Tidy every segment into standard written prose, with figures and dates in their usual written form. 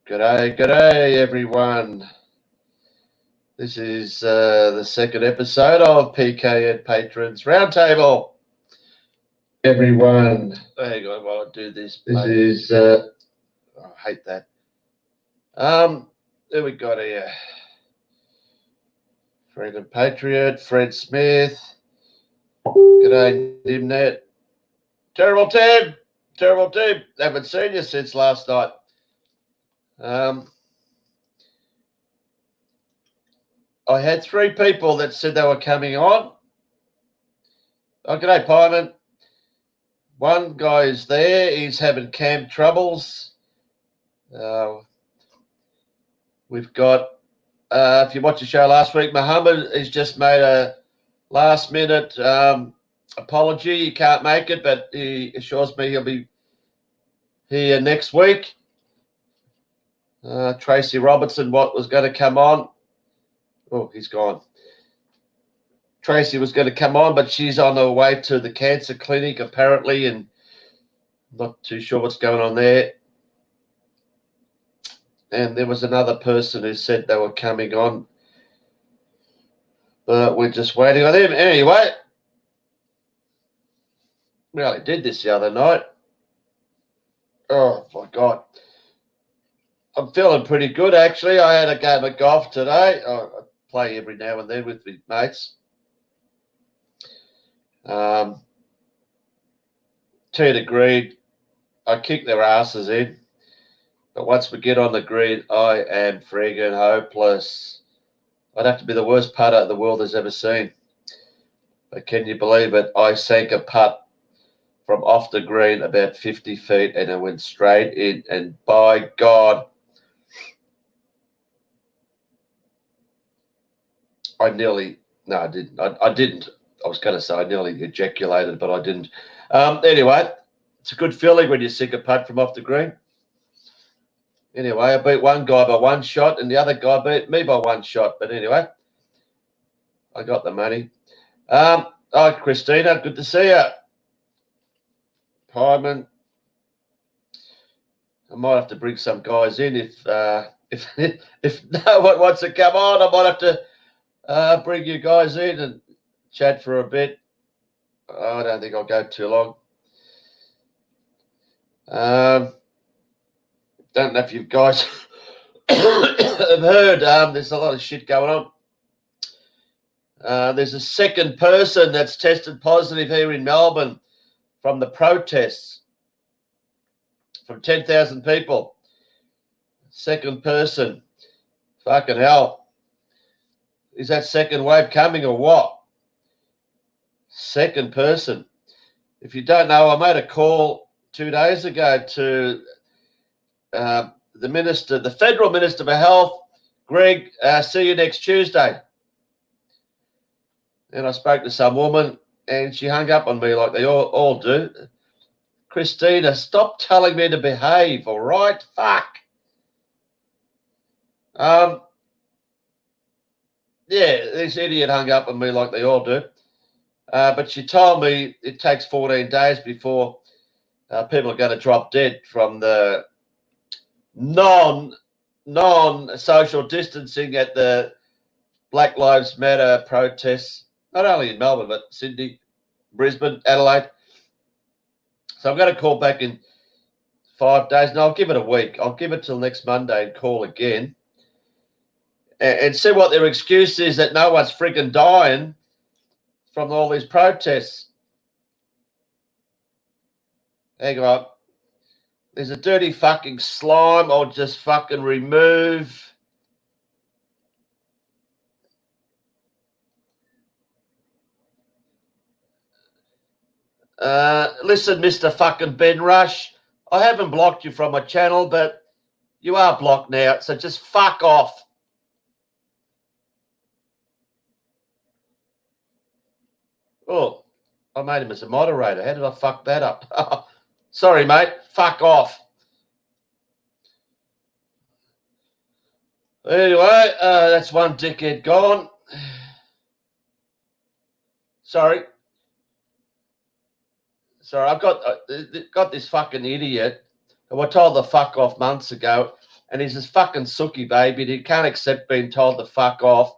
G'day, everyone. This is the second episode of Peekay and Patrons Roundtable. Everyone. Hang on while I do this. This is, I hate that. Who we got here? Friend and Patriot, Fred Smith. G'day, Dimnet. Terrible team. Haven't seen you since last night. I had 3 people that said they were coming on. Oh, g'day, Pyman. One guy is there. He's having camp troubles. We've got, if you watched the show last week, Mohammed has just made a last-minute apology. He can't make it, but he assures me he'll be here next week. Tracy Robertson, what was going to come on? Oh, he's gone. Tracy was going to come on, but she's on her way to the cancer clinic, apparently, and not too sure what's going on there. And there was another person who said they were coming on, but we're just waiting on them. Anyway, we only did this the other night. Oh, my God. I'm feeling pretty good, actually. I had a game of golf today. I play every now and then with my mates. Tee to green, I kick their asses in. But once we get on the green, I am friggin' hopeless. I'd have to be the worst putter the world has ever seen. But can you believe it? I sank a putt from off the green about 50 feet and it went straight in. And by God, I didn't. I was going to say I nearly ejaculated, but I didn't. Anyway, it's a good feeling when you sink a putt from off the green. Anyway, I beat one guy by 1 shot and the other guy beat me by 1 shot. But anyway, I got the money. Hi, Christina. Good to see you. Pyman. I might have to bring some guys in if no one wants to come on. I might have to bring you guys in and chat for a bit. I don't think I'll go too long. Don't know if you guys have heard. There's a lot of shit going on. There's a second person that's tested positive here in Melbourne from the protests from 10,000 people. Second person. Fucking hell. Is that second wave coming or what? Second person. If you don't know, I made a call 2 days ago to the Federal Minister for Health, Greg. See you next Tuesday. And I spoke to some woman and she hung up on me like they all do. Christina, stop telling me to behave, all right? Fuck. Yeah, this idiot hung up on me like they all do. But she told me it takes 14 days before people are going to drop dead from the non-social distancing at the Black Lives Matter protests, not only in Melbourne, but Sydney, Brisbane, Adelaide. So I'm going to call back in 5 days. No, I'll give it a week. I'll give it till next Monday and call again. And see what their excuse is that no one's freaking dying from all these protests. Hang on. There's a dirty fucking slime I'll just fucking remove. Listen, Mr. fucking Ben Rush, I haven't blocked you from my channel, but you are blocked now, so just fuck off. Oh, I made him as a moderator. How did I fuck that up? Sorry, mate. Fuck off. Anyway, that's one dickhead gone. Sorry. I've got this fucking idiot who I told to fuck off months ago. and he's this fucking sookie baby, and he can't accept being told to fuck off,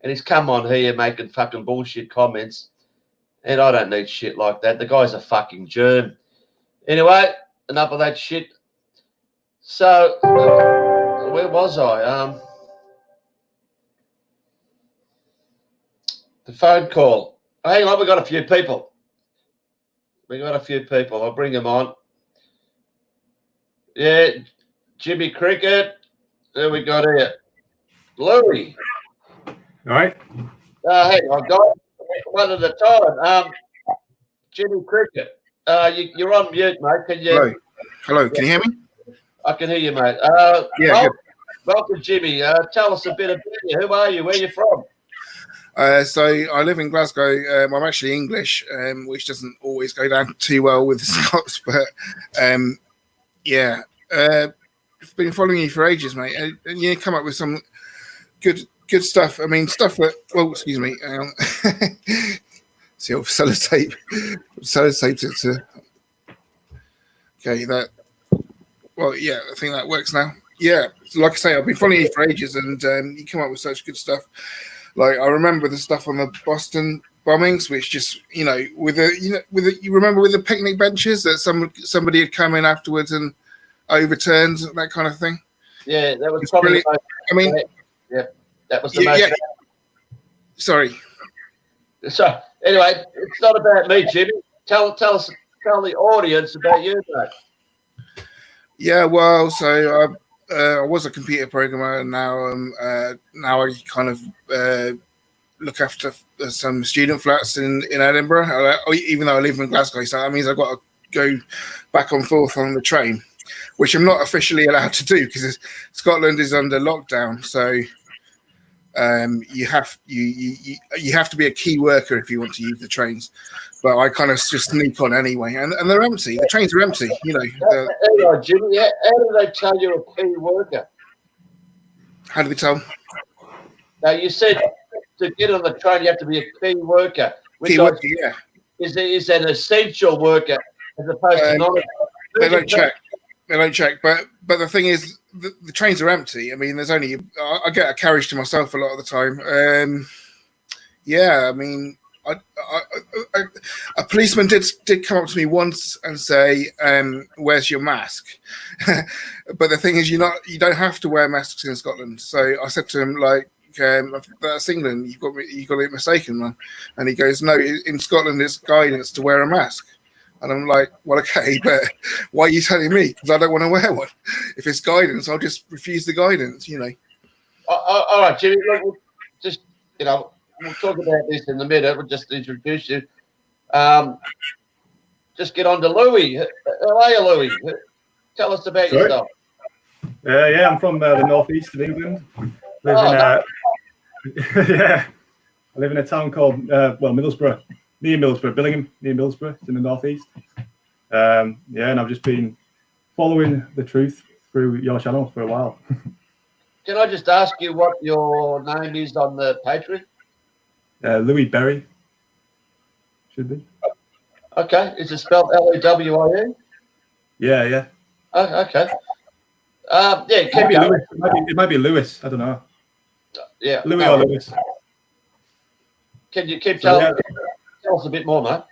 and he's come on here making fucking bullshit comments, and I don't need shit like that. The guy's a fucking germ. Anyway, enough of that shit. So, where was I? The phone call. Oh, hang on, we got a few people. I'll bring them on. Yeah, Jimmy Cricket. There we got here. Louis. All right. Hang on, guys. One at a time. Jimmy Cricket. You're on mute, mate. Can you? Hello. Can you hear me? I can hear you, mate. Yeah. Welcome, Jimmy. Tell us a bit about you. Who are you? Where are you from? So I live in Glasgow. I'm actually English, which doesn't always go down too well with the Scots, but yeah. I've been following you for ages, mate, and you come up with some good stuff. I mean, stuff that. Well, excuse me. See, I'll sellotape it to. Okay, that. Well, yeah, I think that works now. Yeah, like I say, I've been following you for ages, and you come up with such good stuff. Like I remember the stuff on the Boston bombings, which just you remember with the picnic benches that somebody had come in afterwards and overturned that kind of thing. Yeah, that was probably. That was the most. Yeah. Sorry. So anyway, it's not about me, Jimmy. Tell the audience about you, mate. Yeah, well, so I was a computer programmer, and now I kind of look after some student flats in Edinburgh. Even though I live in Glasgow, so that means I've got to go back and forth on the train, which I'm not officially allowed to do because Scotland is under lockdown. So you have to be a key worker if you want to use the trains. But I kind of just sneak on anyway, and they're empty. The trains are empty, you know. Anyway, Jimmy, how do they tell you're a key worker? How do they tell? Now you said to get on the train you have to be a key worker. Key worker, yeah. Is an essential worker as opposed to not? They don't check. But the thing is, the trains are empty. I mean, there's only I get a carriage to myself a lot of the time. Yeah, I mean. A policeman did come up to me once and say, "Where's your mask?" But the thing is, you don't have to wear masks in Scotland. So I said to him, like, "That's England. You got it mistaken, man." And he goes, "No, in Scotland, it's guidance to wear a mask." And I'm like, "Well, okay, but why are you telling me? Because I don't want to wear one. If it's guidance, I'll just refuse the guidance, you know." All right, Jimmy. Look, just we'll talk about this in a minute. We'll just introduce you. Just get on to Louis. How are you, Louis? Tell us about yourself. Yeah, I'm from the northeast of England. I live in a town called Middlesbrough, near Middlesbrough, Billingham, near Middlesbrough. It's in the northeast. And I've just been following the truth through your channel for a while. Can I just ask you what your name is on the Patreon? Louis Berry. Should be. Okay. Is it spelled L-E-W-I-E? Yeah. Oh, okay. It might be Lewis. I don't know. Yeah. Louis or Lewis. Can you keep telling tell us a bit more, mate?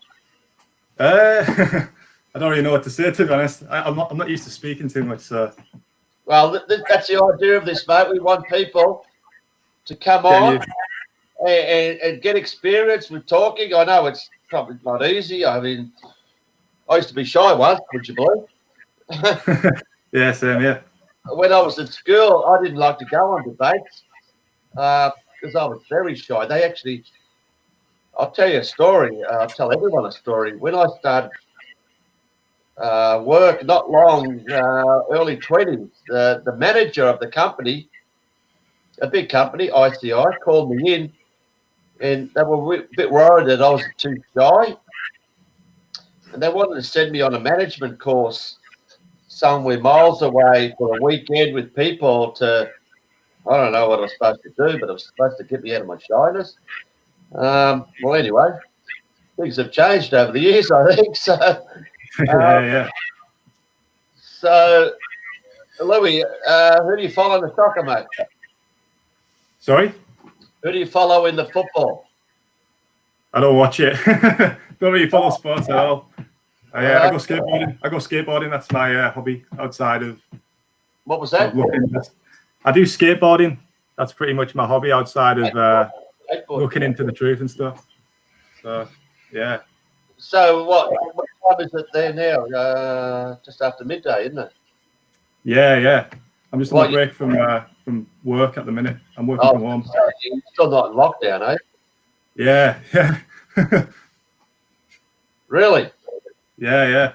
I don't really know what to say, to be honest. I'm not used to speaking too much, so. Well, that's the idea of this, mate. We want people to come on and get experience with talking. I know it's probably not easy. I mean, I used to be shy once, would you believe? Yeah, same, yeah. When I was at school, I didn't like to go on debates because I was very shy. They actually, I'll tell you a story. I'll tell everyone a story. When I started work, not long, early 20s, the manager of the company, a big company, ICI, called me in, and they were a bit worried that I was too shy, and they wanted to send me on a management course somewhere miles away for a weekend with people to, I don't know what I was supposed to do, but it was supposed to get me out of my shyness. Well, anyway, things have changed over the years, I think. So, yeah. So, Louis, who do you follow in the soccer, mate? Sorry? Who do you follow in the football? I don't watch it. Don't really follow sports at all. I go skateboarding. That's my hobby outside of. What was that? I do skateboarding. That's pretty much my hobby outside of looking into the truth and stuff. So, yeah. So what time is it there now? Just after midday, isn't it? Yeah. I'm just on a break from work at the minute. I'm working from home. So you're still not in lockdown, eh? Yeah. Really? Yeah.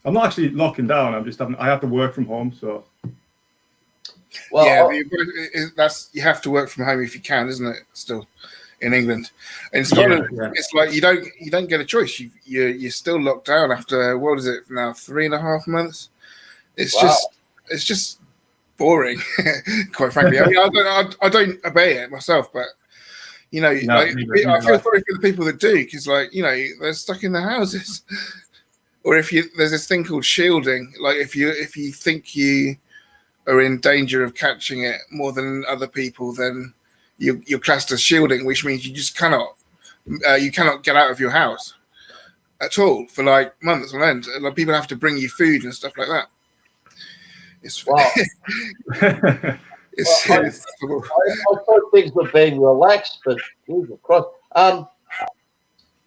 I'm not actually locking down. I have to work from home, so. Well, you have to work from home if you can, isn't it? Still, in England, and in Scotland, it's like you don't get a choice. You're still locked down after what is it now? 3.5 months. It's just boring, quite frankly. I mean, I don't obey it myself, but you know, I feel sorry for the people that do, because they're stuck in their houses. Or there's this thing called shielding. Like if you think you are in danger of catching it more than other people, then you're classed as shielding, which means you just cannot get out of your house at all for like months on end. Like people have to bring you food and stuff like that. It's wow. I thought things were being relaxed, but Jesus Christ.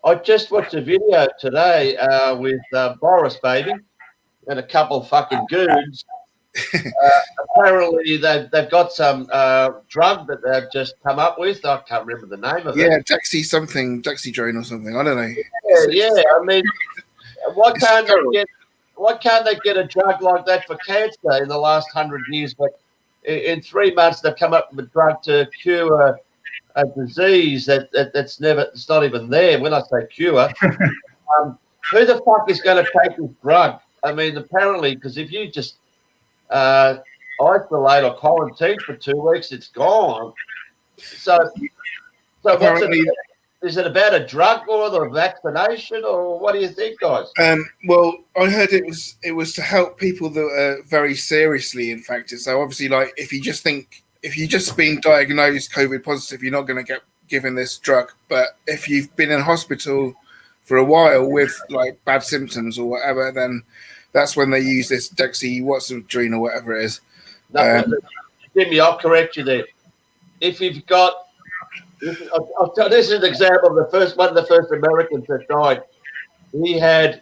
I just watched a video today with Boris Baby and a couple of fucking goons. Apparently, they've got some drug that they've just come up with. I can't remember the name of it. Yeah, Dexydrone or something. I don't know. Yeah. I mean, why can't they get a drug like that for cancer in the last 100 years? But in 3 months, they've come up with a drug to cure a disease it's not even there. When I say cure, who the fuck is going to take this drug? I mean, apparently, because if you just isolate or quarantine for 2 weeks, it's gone. So apparently, is it about a drug or a vaccination, or what do you think, guys? Well, I heard it was to help people that are very seriously infected. So obviously, like if you just been diagnosed COVID positive, you're not going to get given this drug. But if you've been in hospital for a while with like bad symptoms or whatever, then that's when they use this Dexydrone or whatever it is. No, Jimmy, I'll correct you there. If you've got, this is an example of one of the first Americans that died. He had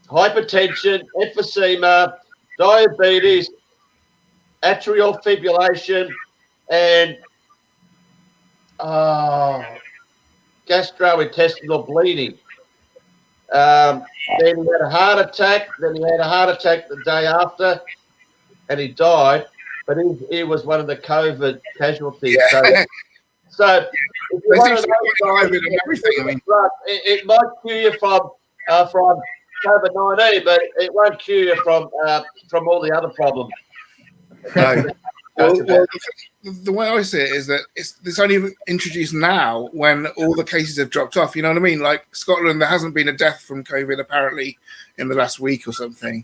hypertension, emphysema, diabetes, atrial fibrillation, and gastrointestinal bleeding. Then he had a heart attack. Then he had a heart attack the day after, and he died. But he was one of the COVID casualties. Yeah. So if you want to know, it might cure you from COVID-19, but it won't cure you from all the other problems. No. The way I see it is that it's only introduced now when all the cases have dropped off. You know what I mean? Like Scotland, there hasn't been a death from COVID apparently in the last week or something.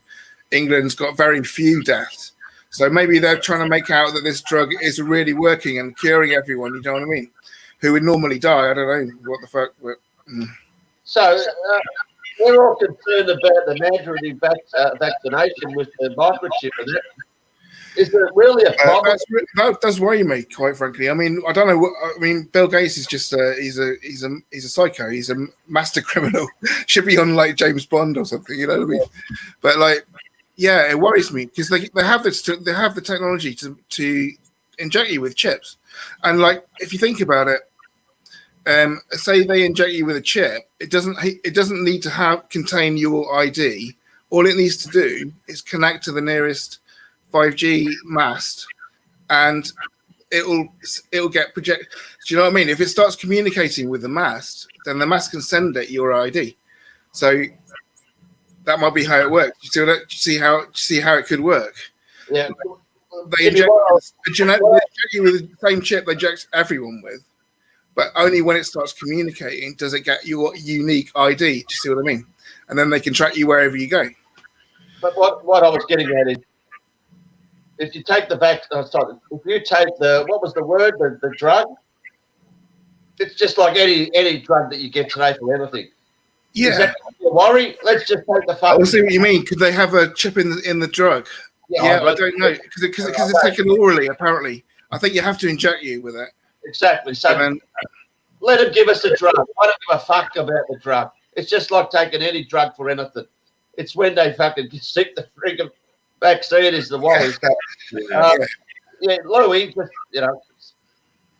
England's got very few deaths. So maybe they're trying to make out that this drug is really working and curing everyone, you know what I mean? Who would normally die. I don't know what the fuck. So we're all concerned about the mandatory vaccination with the microchip. Is there really a problem? That does worry me, quite frankly. I mean, I don't know. I mean, Bill Gates is just he's a psycho. He's a master criminal. Should be on like James Bond or something. You know what I mean? But like, yeah, it worries me because they have the technology to inject you with chips, and like if you think about it, say they inject you with a chip, it doesn't need to contain your ID. All it needs to do is connect to the nearest 5G mast, and it'll get projected. Do you know what I mean? If it starts communicating with the mast, then the mast can send it your ID. So that might be how it works. You see how it could work. Yeah. They inject you with the same chip they inject everyone with, but only when it starts communicating does it get your unique ID. Do you see what I mean? And then they can track you wherever you go. But what I was getting at is, if you take the if you take what was the word, the drug, it's just like any drug that you get today for everything. Yeah. Is that a worry? Let's just take the I fucking. see what you mean. Could they have a chip in the drug? Yeah, I don't know because it's taken orally. Apparently, I think you have to inject you with it. Exactly. So then, let them give us a drug. I don't give a fuck about the drug. It's just like taking any drug for anything. It's when they fucking stick the freaking vaccine is the worry. Yeah, Louis, just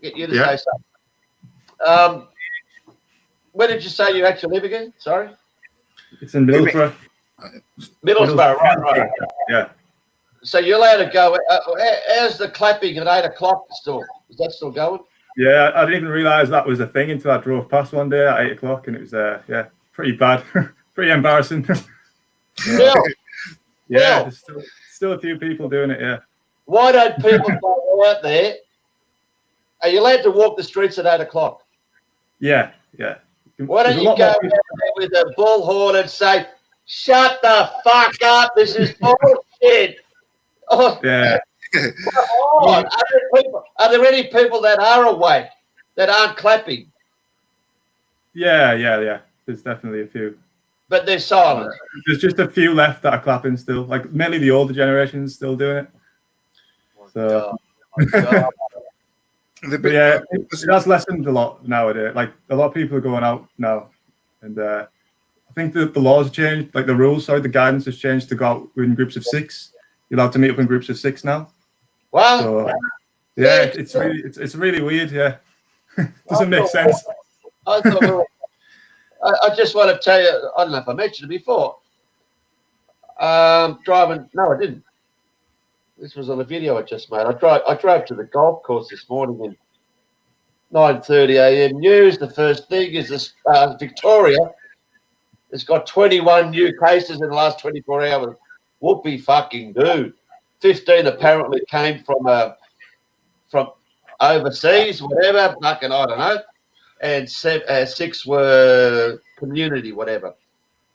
get you to say something. Where did you say you actually live again? Sorry. It's in Middlesbrough. Middlesbrough, right. Yeah. So you're allowed to go. How's the clapping at 8 o'clock still? Is that still going? Yeah, I didn't even realise that was a thing until I drove past one day at 8 o'clock, and it was pretty bad, pretty embarrassing. Still, there's still a few people doing it. Yeah. Why don't people go out there? Are you allowed to walk the streets at 8 o'clock? Yeah. Why don't you go out there with a bullhorn and say, "Shut the fuck up! This is bullshit." Oh, yeah. Are there any people that are awake that aren't clapping? Yeah. There's definitely a few. But they're silent. There's just a few left that are clapping still. Like mainly the older generation's still doing it. So. But yeah, it has lessened a lot nowadays. Like a lot of people are going out now, and I think the laws have changed. Like the rules, the guidance has changed to go out in groups of 6. You're allowed to meet up in groups of 6 now. Wow. So, yeah, it's really weird. Yeah, doesn't make sense. I just want to tell you. I don't know if I mentioned it before. Driving. No, I didn't. This was on a video I just made. I drove to the golf course this morning in 9:30 a.m. news. The first thing is this Victoria has got 21 new cases in the last 24 hours. Whoopie fucking do. 15 apparently came from overseas, whatever. Fucking I don't know. And 6 were community, whatever.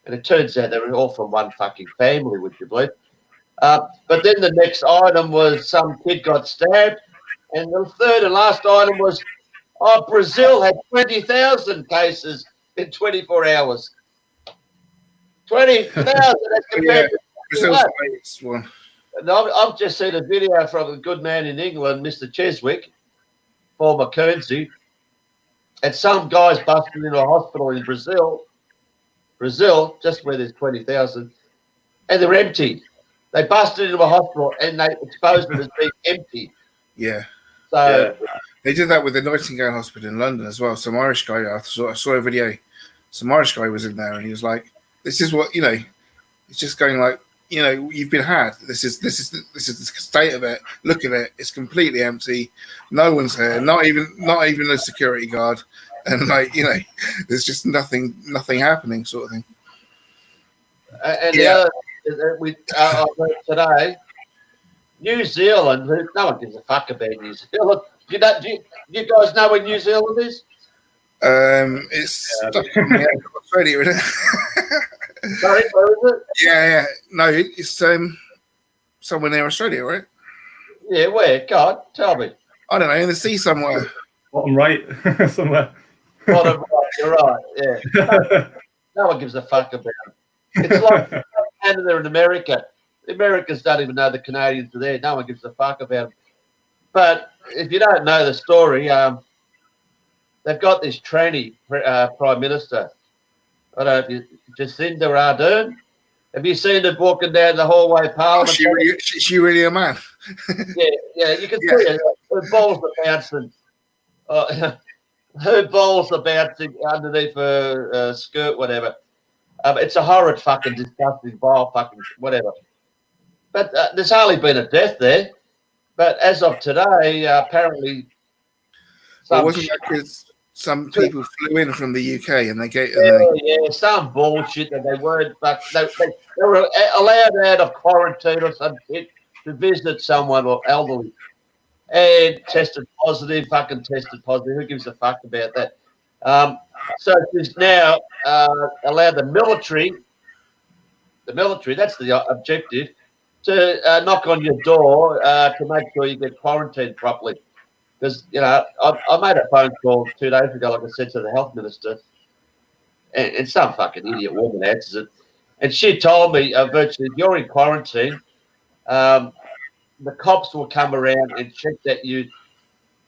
And it turns out they were all from one fucking family, would you believe? But then the next item was some kid got stabbed, and the third and last item was, Brazil had 20,000 cases in 24 hours. 20,000. That's compared to Brazil's the latest one. And I've just seen a video from a good man in England, Mr. Cheswick, former Guernsey, and some guys busted into a hospital in Brazil, just where there's 20,000, and they're empty. They busted into a hospital and they exposed it as being empty. Yeah. So they did that with the Nightingale Hospital in London as well. Some Irish guy, I saw a video. Some Irish guy was in there and he was like, "This is what it's just going like, you've been had. This is the state of it. Look at it. It's completely empty. No one's here. Not even a security guard, and there's just nothing happening, sort of thing." And the other. Today, New Zealand. No one gives a fuck about New Zealand. Do you guys know where New Zealand is? It's Australia, isn't it? Sorry, where is it? Yeah. No, it's somewhere near Australia, right? Yeah, where? God, tell me. I don't know, in the sea somewhere. Bottom right, somewhere. Bottom right, you're right. Yeah. No one gives a fuck about it. It's like Canada and America. The Americans don't even know the Canadians are there. No one gives a fuck about them. But if you don't know the story, they've got this tranny prime minister. I don't know if Jacinda Ardern. Have you seen her walking down the hallway of Parliament? She really a man. yeah. You can see her. Her balls are bouncing. Her balls are bouncing underneath her skirt, whatever. It's a horrid, fucking disgusting, vile, fucking whatever. But there's hardly been a death there. But as of today, apparently, wasn't that because some people flew in from the UK and they get some bullshit that they weren't. But they were allowed out of quarantine or some shit to visit someone or elderly, and tested positive. Who gives a fuck about that? So she's now allowed the military, that's the objective, to knock on your door to make sure you get quarantined properly. Because, I made a phone call 2 days ago, like I said, to the health minister, and some fucking idiot woman answers it. And she told me virtually, if you're in quarantine, the cops will come around and check that you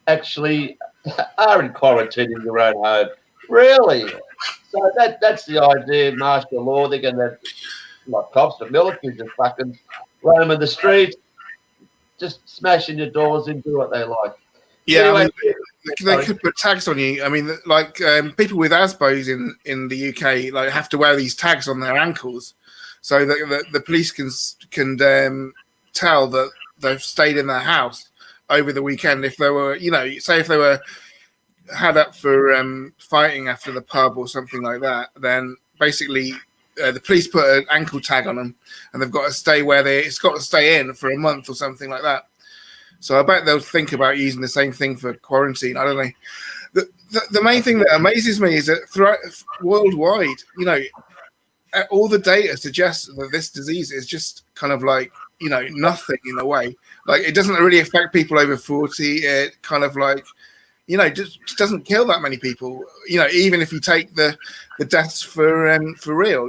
actually are in quarantine in your own home. Really? So that's the idea, martial law. They're going to, like cops, the military just fucking roaming the streets, just smashing your doors in, do what they like. Yeah, Anyway, I mean, they could put tags on you. I mean, like people with ASBOs in the UK like have to wear these tags on their ankles, so that the police can tell that they've stayed in their house over the weekend. If they were, say if they were had up for fighting after the pub or something like that, then basically the police put an ankle tag on them, and they've got to stay it's got to stay in for a month or something like that. So I bet they'll think about using the same thing for quarantine. I don't know. The main thing that amazes me is that throughout worldwide, all the data suggests that this disease is just kind of like, nothing in a way. Like it doesn't really affect people over 40. It kind of like, just doesn't kill that many people. Even if you take the deaths for real,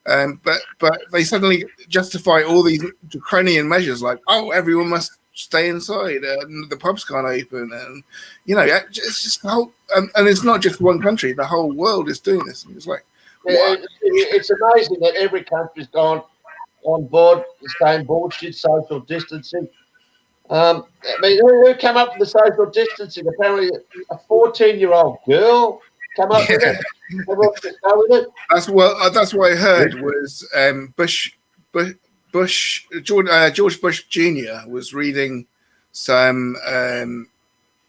but they suddenly justify all these draconian measures, like, oh, everyone must stay inside, and the pubs can't open, and it's just the whole, and it's not just one country; the whole world is doing this. And it's like, it's amazing that every country's gone on board the same bullshit, social distancing. I mean, who came up with the social distancing? Apparently, a 14-year-old girl came up with it. Everyone just go with it. That's what I heard was George Bush Jr. was reading some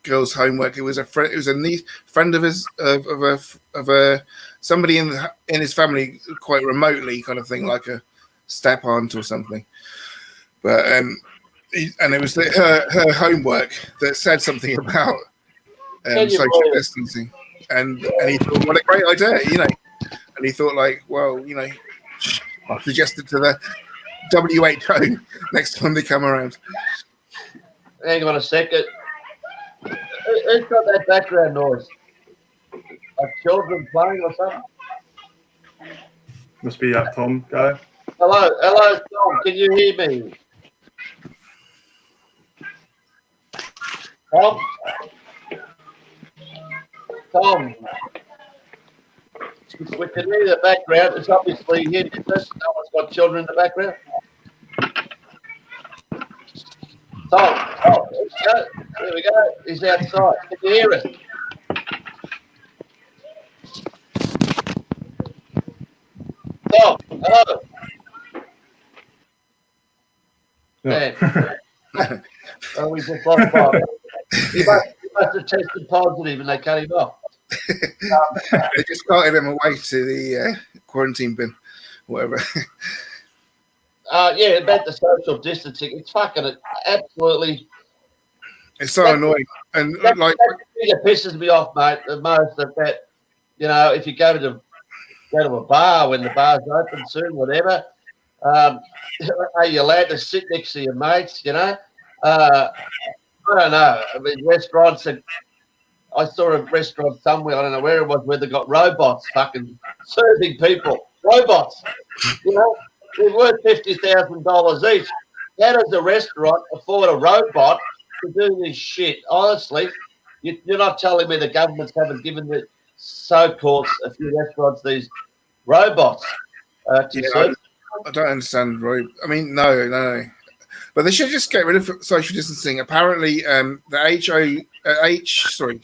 girl's homework. It was a niece, friend of his of a somebody in his family, quite remotely, kind of thing, like a step aunt or something. But and it was her homework that said something about social distancing, and he thought, what a great idea, and he thought, like, well, I'll suggest it to the WHO next time they come around. Hang on a second. Who's got that background noise? Like children playing or something? Must be that Tom guy. Hello, Tom. Can you hear me? Tom. We can hear the background. It's obviously him. No one's got children in the background. Tom, there we go. He's outside. Can you hear it? Tom, hello. Yeah. Oh, we just lost Bob. He must have tested positive and they cut him off. They just carted him away to the quarantine bin, whatever. Yeah, about the social distancing. It's fucking absolutely. It's so annoying, and that it pisses me off, mate. The most of that, if you go to a bar when the bar's open soon, whatever, are you allowed to sit next to your mates? I don't know. I mean, restaurants. I saw a restaurant somewhere. I don't know where it was, where they got robots fucking serving people. Robots, they're worth $50,000 each. How does a restaurant afford a robot to do this shit? Honestly, you're not telling me the governments haven't given the so-called a few restaurants these robots to serve? I don't understand, Roy. I mean, no. But they should just get rid of social distancing. Apparently, the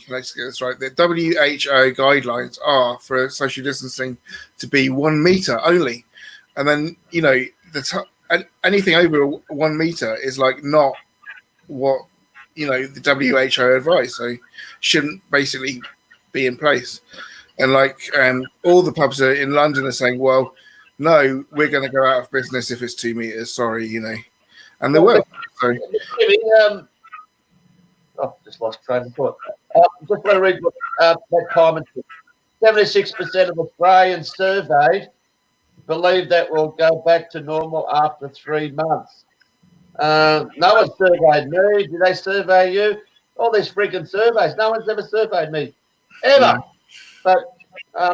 let's get this right. The WHO guidelines are for social distancing to be 1 meter only, and then anything over 1 meter is like not what the WHO advice. So shouldn't basically be in place. And all the pubs in London are saying, well, no, we're going to go out of business if it's 2 meters. Sorry, and they will. So. Just lost train of thought. Just want to read that comment. 76% of Australians surveyed believe that will go back to normal after 3 months. No one surveyed me. Did they survey you? All these freaking surveys. No one's ever surveyed me, ever. But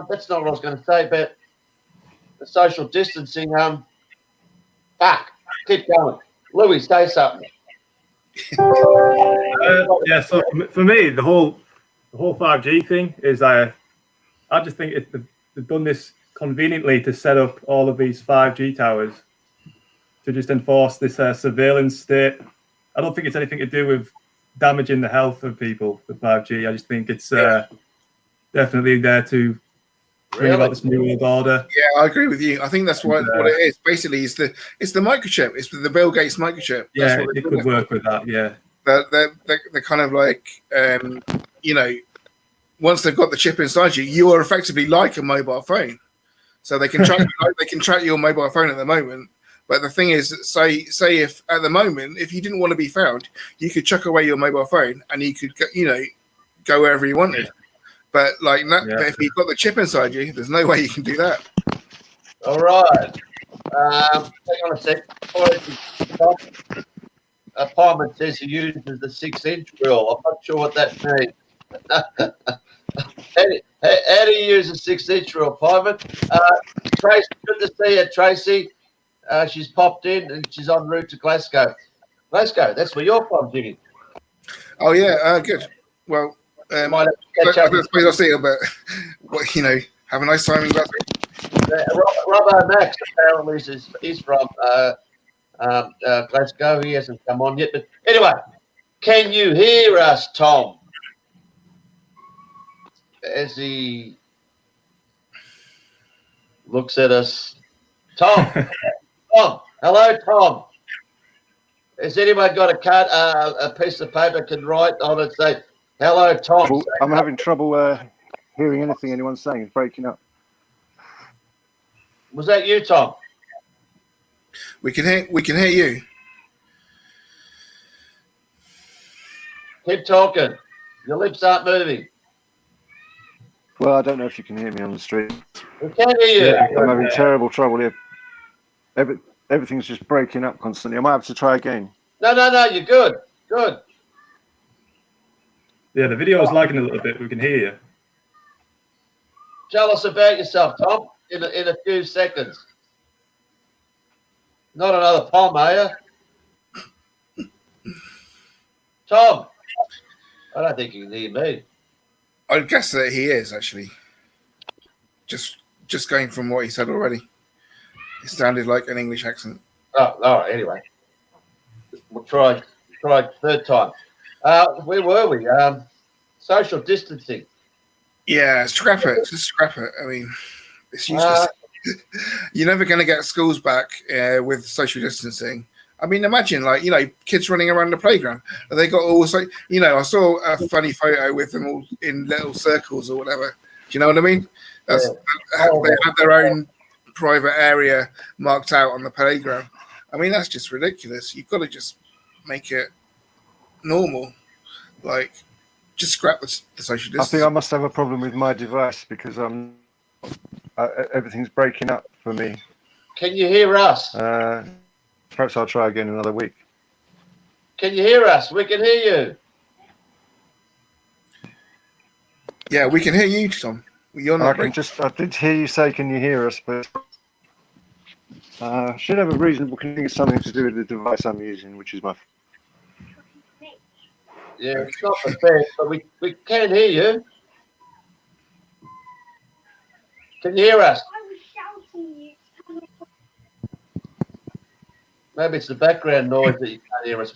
that's not what I was going to say. But the social distancing. Fuck. Keep going, Louis. Say something. Yeah. So for me, the whole 5G thing is I just think they've done this conveniently to set up all of these 5G towers to just enforce this surveillance state. I don't think it's anything to do with damaging the health of people, the 5G. I just think it's definitely there to bring about this new world order. Yeah, I agree with you. I think that's what it is. Basically, it's the microchip. It's the Bill Gates microchip. That's what it could work with that, yeah. They're kind of like, once they've got the chip inside you, you are effectively like a mobile phone. So they can track your mobile phone at the moment. But the thing is, say if at the moment, if you didn't want to be found, you could chuck away your mobile phone and you could, go wherever you wanted. But but if you've got the chip inside you, there's no way you can do that. All right. Hang on a sec. Apartment says he uses the 6-inch rule. I'm not sure what that means. How do you use a 6-inch rule, Pyman? Tracy, good to see you, Tracy. She's popped in and she's en route to Glasgow. Glasgow, that's where you're from, Jimmy. Oh, yeah, good. Well, I suppose I'll see you, but have a nice time in Glasgow. Robbo Max apparently is from Glasgow. He hasn't come on yet. But anyway, can you hear us, Tom? As he looks at us. Tom. Tom. Hello, Tom. Has anyone got a piece of paper can write on it say, hello, Tom? I'm having trouble hearing anything anyone's saying. It's breaking up. Was that you, Tom? We can hear you. Keep talking. Your lips aren't moving. Well, I don't know if you can hear me on the street. We can hear you. Yeah, I'm having terrible trouble here. Everything's just breaking up constantly. I might have to try again. No, you're good. Good. Yeah, the video is lagging a little bit. We can hear you. Tell us about yourself, Tom, in a few seconds. Not another Tom, are you? Tom, I don't think you can hear me. I'd guess that he is, actually. Just going from what he said already. It sounded like an English accent. Oh, all right, anyway. We'll try third time. Where were we? Social distancing. Yeah, scrap it. Just scrap it. I mean, it's useless. You're never going to get schools back with social distancing. I mean, imagine, kids running around the playground. They got all, I saw a funny photo with them all in little circles or whatever. Do you know what I mean? They have their own private area marked out on the playground. I mean, that's just ridiculous. You've got to just make it normal. Just scrap the social distancing. I think I must have a problem with my device because everything's breaking up for me. Can you hear us? Perhaps I'll try again another week. Can you hear us? We can hear you. Yeah, we can hear you, Tom. You're not I did hear you say, can you hear us? But should have a reasonable connection, something to do with the device I'm using, which is my phone. Yeah, it's not the best, but we can hear you. Can you hear us? Maybe it's the background noise that you can't hear us.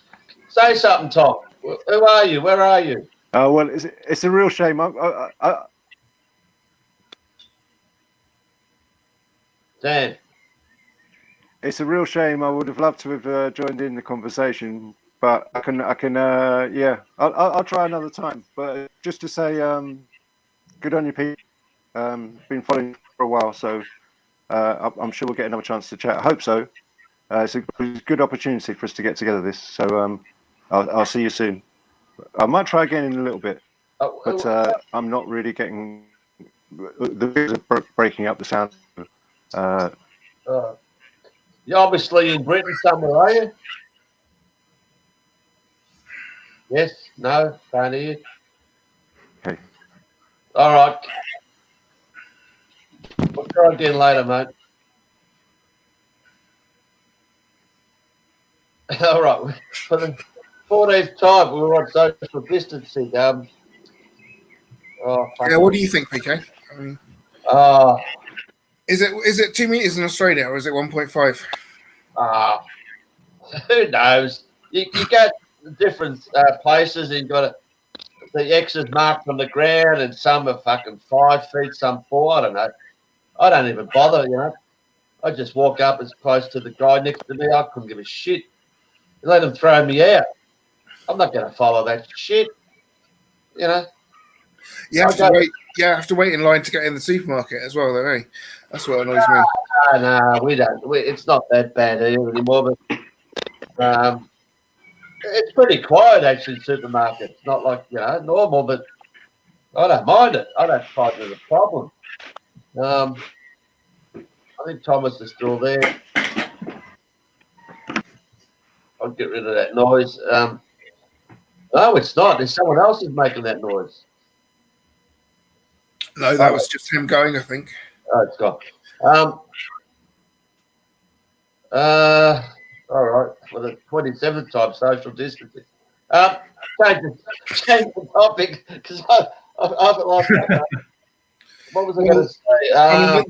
Say something, Tom. Who are you? Where are you? Well, it's a real shame. Dan. It's a real shame. I would have loved to have joined in the conversation, but I can. I'll try another time. But just to say, good on you, Pete. Been following for a while, so I'm sure we'll get another chance to chat. I hope so. It's a good opportunity for us to get together this. So I'll see you soon. I might try again in a little bit, but I'm not really getting the breaking up the sound. You're obviously in Britain somewhere, are you? Yes, no, can't hear you. Okay. All right. We'll try again later, mate. All right. For the 14th time, we were on social distancing. Yeah, what do you think, PK? I mean, uh, is it 2 meters in Australia or is it 1.5? Who knows? You go to different places and you've got the X's marked on the ground, and some are fucking 5 feet, some 4. I don't know. I don't even bother, you know. I just walk up as close to the guy next to me. I couldn't give a shit. Let them throw me out. I'm not going to follow that shit, you know. You have to wait. Yeah, have to wait in line to get in the supermarket as well, though. Eh? That's what annoys me. No, we don't. It's not that bad here anymore. But it's pretty quiet actually. Supermarkets, not like normal. But I don't mind it. I don't find it a problem. I think Thomas is still there. I'll get rid of that noise. No, it's not. There's someone else who's making that noise. No, that was just him going, I think. Oh, it's gone. All right. For the 27th time, social distancing. Change the topic because I've lost that. What was I going to say? I mean,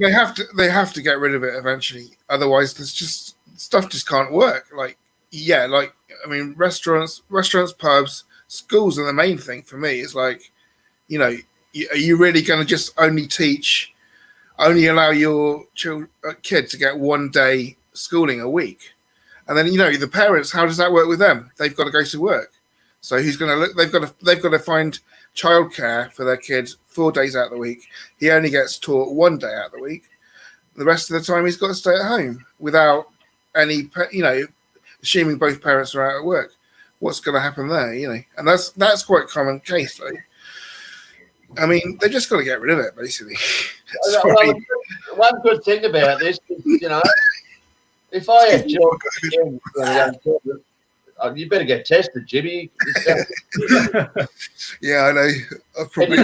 they have to get rid of it eventually. Otherwise, there's just stuff just can't work. Like, yeah, like I mean, restaurants, pubs, schools are the main thing for me. It's like, you know, are you really going to just only allow your kid to get 1 day schooling a week? And then, you know, the parents, how does that work with them? They've got to go to work. So who's going to look? They've got to find childcare for their kids 4 days out of the week. He only gets taught 1 day out of the week. The rest of the time he's got to stay at home without any, you know, assuming both parents are out at work. What's going to happen there, you know? And that's quite a common case, though. I mean, they just got to get rid of it, basically. Well, one good thing about this is, you know, if I have children, you better get tested, Jimmy. Yeah, I know. I've probably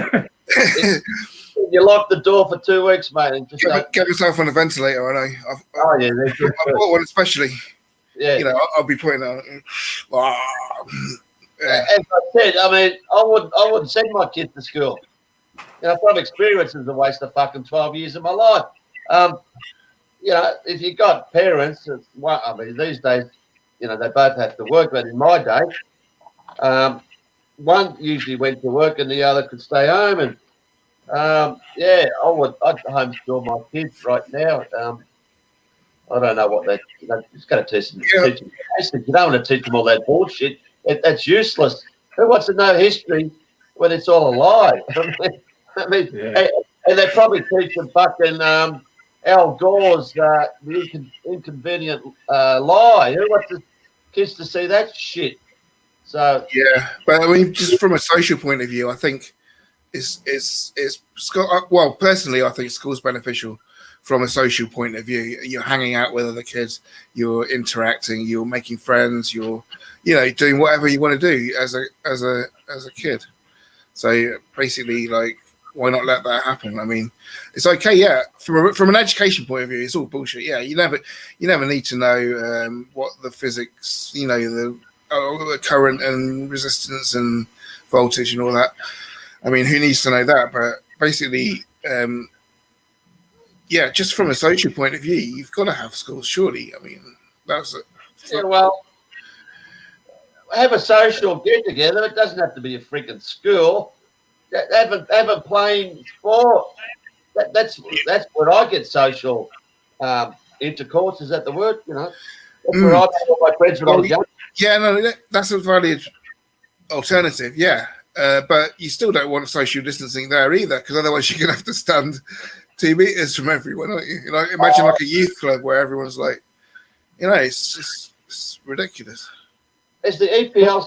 you lock the door for 2 weeks, mate, and just get myself on a ventilator. I know. I've bought one especially. Yeah, you know, I'll be putting on. As I said, I mean, I wouldn't send my kids to school. You know, from experience, it's a waste of fucking 12 years of my life. You know, if you got parents, I mean, these days, you know, they both have to work. But in my day, one usually went to work and the other could stay home. And I'd homeschool my kids right now. I don't know what just got to teach them. You don't want to teach them all that bullshit. That's useless. Who wants to know history when it's all a lie? I mean, and they probably teach them fucking Al Gore's the inconvenient lie. Who wants the kids to see that shit? So yeah, but I mean, just from a social point of view, I think it's well, personally, I think school's beneficial from a social point of view. You're hanging out with other kids, you're interacting, you're making friends, you're doing whatever you want to do as a kid. So basically, like, why not let that happen? I mean, it's okay, yeah. From an education point of view, it's all bullshit. Yeah, you never need to know what the physics, the current and resistance and voltage and all that. I mean, who needs to know that? But basically, yeah, just from a social point of view, you've got to have schools, surely. I mean, that's it. Yeah, well, have a social get together. It doesn't have to be a freaking school. Have a playing sport. That's where I get social intercourse. Is that the word? You know, that's where I met all my friends when I was young. Yeah, no, that's a valid alternative. Yeah, but you still don't want social distancing there either, because otherwise you're gonna have to stand 2 meters from everyone, aren't you? Imagine like a youth club where everyone's like, it's ridiculous. Is the EPL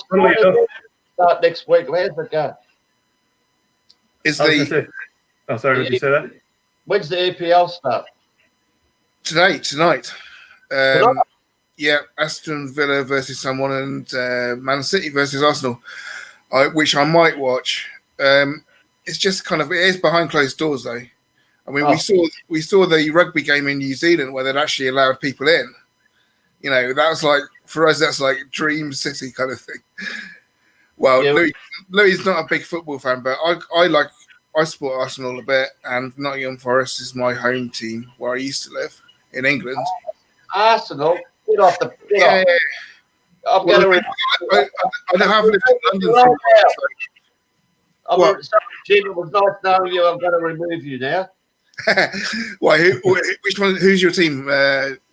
start next week? Where's it go? Sorry, did you say that? When's the EPL start? Tonight. Yeah, Aston Villa versus someone and Man City versus Arsenal, which I might watch. It's just it is behind closed doors though. I mean, we saw the rugby game in New Zealand where they'd actually allowed people in. You know, that was like for us, that's like dream city kind of thing. Well, yeah. Louis not a big football fan, but I support Arsenal a bit, and Nottingham Forest is my home team where I used to live in England. Arsenal, get off the. Yeah. I have lived in London for Jim, it was nice knowing you. I'm going to remove you now. Why? Which one? Who's your team,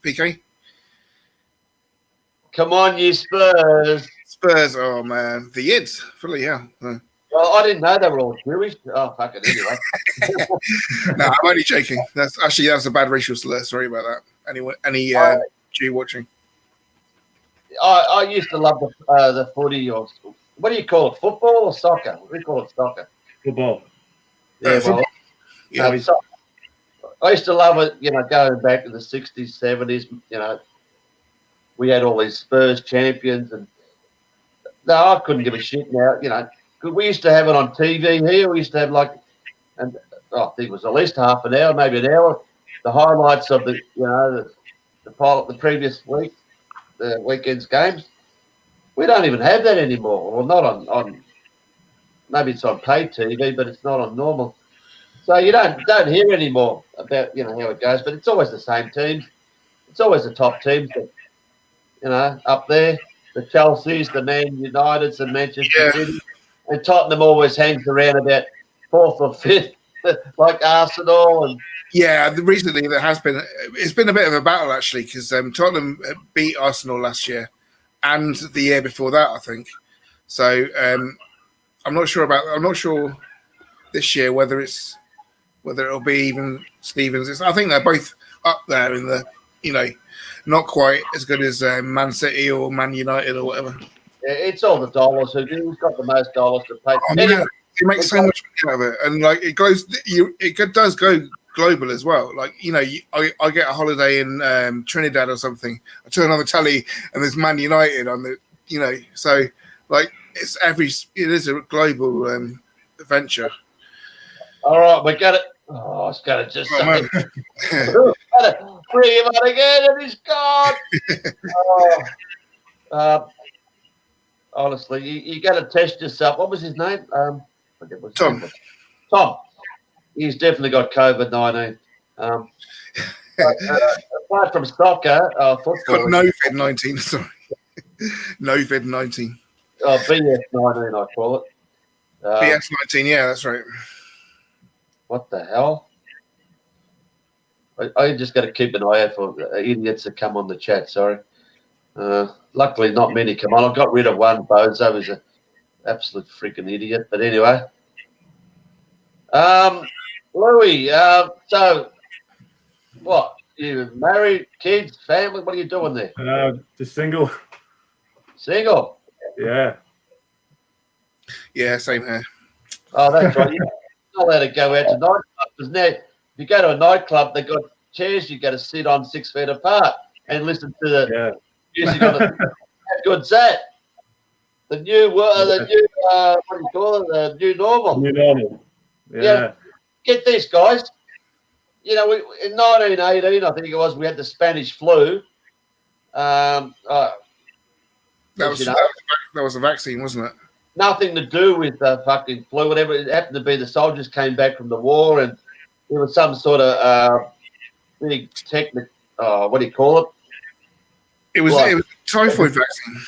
Peekay? Come on, you Spurs. Spurs. Oh man, the Yids. Fully, yeah. Well, I didn't know they were all Jewish. Oh, fuck it, anyway. No, I'm only joking. That's a bad racial slur. Sorry about that. Anyone, any Jew watching? I used to love the footy, or what do you call it? Football or soccer? We call it soccer. Football. Yeah, well, yeah. I used to love it. You know, going back to the 60s, 70s. You know, we had all these Spurs champions, and no, I couldn't give a shit now. You know, we used to have it on TV here. We used to have I think it was at least half an hour, maybe an hour. The highlights of the previous week, the weekend's games. We don't even have that anymore. Well, not on maybe it's on paid TV, but it's not on normal. So you don't hear anymore about how it goes. But it's always the same teams. It's always the top teams that up there. The Chelseas, the Man Uniteds, the Manchester City, and Tottenham always hangs around about 4th or 5th, like Arsenal and. Yeah, recently it's been a bit of a battle actually because Tottenham beat Arsenal last year and the year before that, I think. So I'm not sure this year whether it'll be even Stevens. I think they're both up there in the not quite as good as Man City or Man United or whatever. Yeah, it's all the dollars. Who's got the most dollars to pay? Oh, anyway, you make so much money out of it, and it does go global as well. Like I get a holiday in Trinidad or something. I turn on the telly and there's Man United on the so like it is a global venture. All right, we got it. Oh, it's got to just bring him out again, and he's gone. Honestly, you got to test yourself. What was his name? Tom. Tom. He's definitely got COVID-19. Apart from soccer, football. Got COVID-19. Sorry, COVID-19. Oh, BS-19, I call it. BS-19. Yeah, that's right. What the hell? I just got to keep an eye out for idiots that come on the chat. Sorry. Luckily, not many come on. I got rid of one. Bozo was an absolute freaking idiot. But anyway. Louis, so what? You married, kids, family? What are you doing there? Just single. Single? Yeah. Yeah, same here. Oh, that's right. You're not allowed to go out to nightclubs. Because now, if you go to a nightclub, they've got chairs you got to sit on 6 feet apart and listen to the music on the. How good's that? The new, what do you call it? The new normal. New normal. Yeah. Get this, guys. In 1918, I think it was, we had the Spanish flu. That was a vaccine, wasn't it? Nothing to do with the fucking flu, whatever. It happened to be the soldiers came back from the war, and there was some sort of big what do you call it? It was a typhoid vaccine.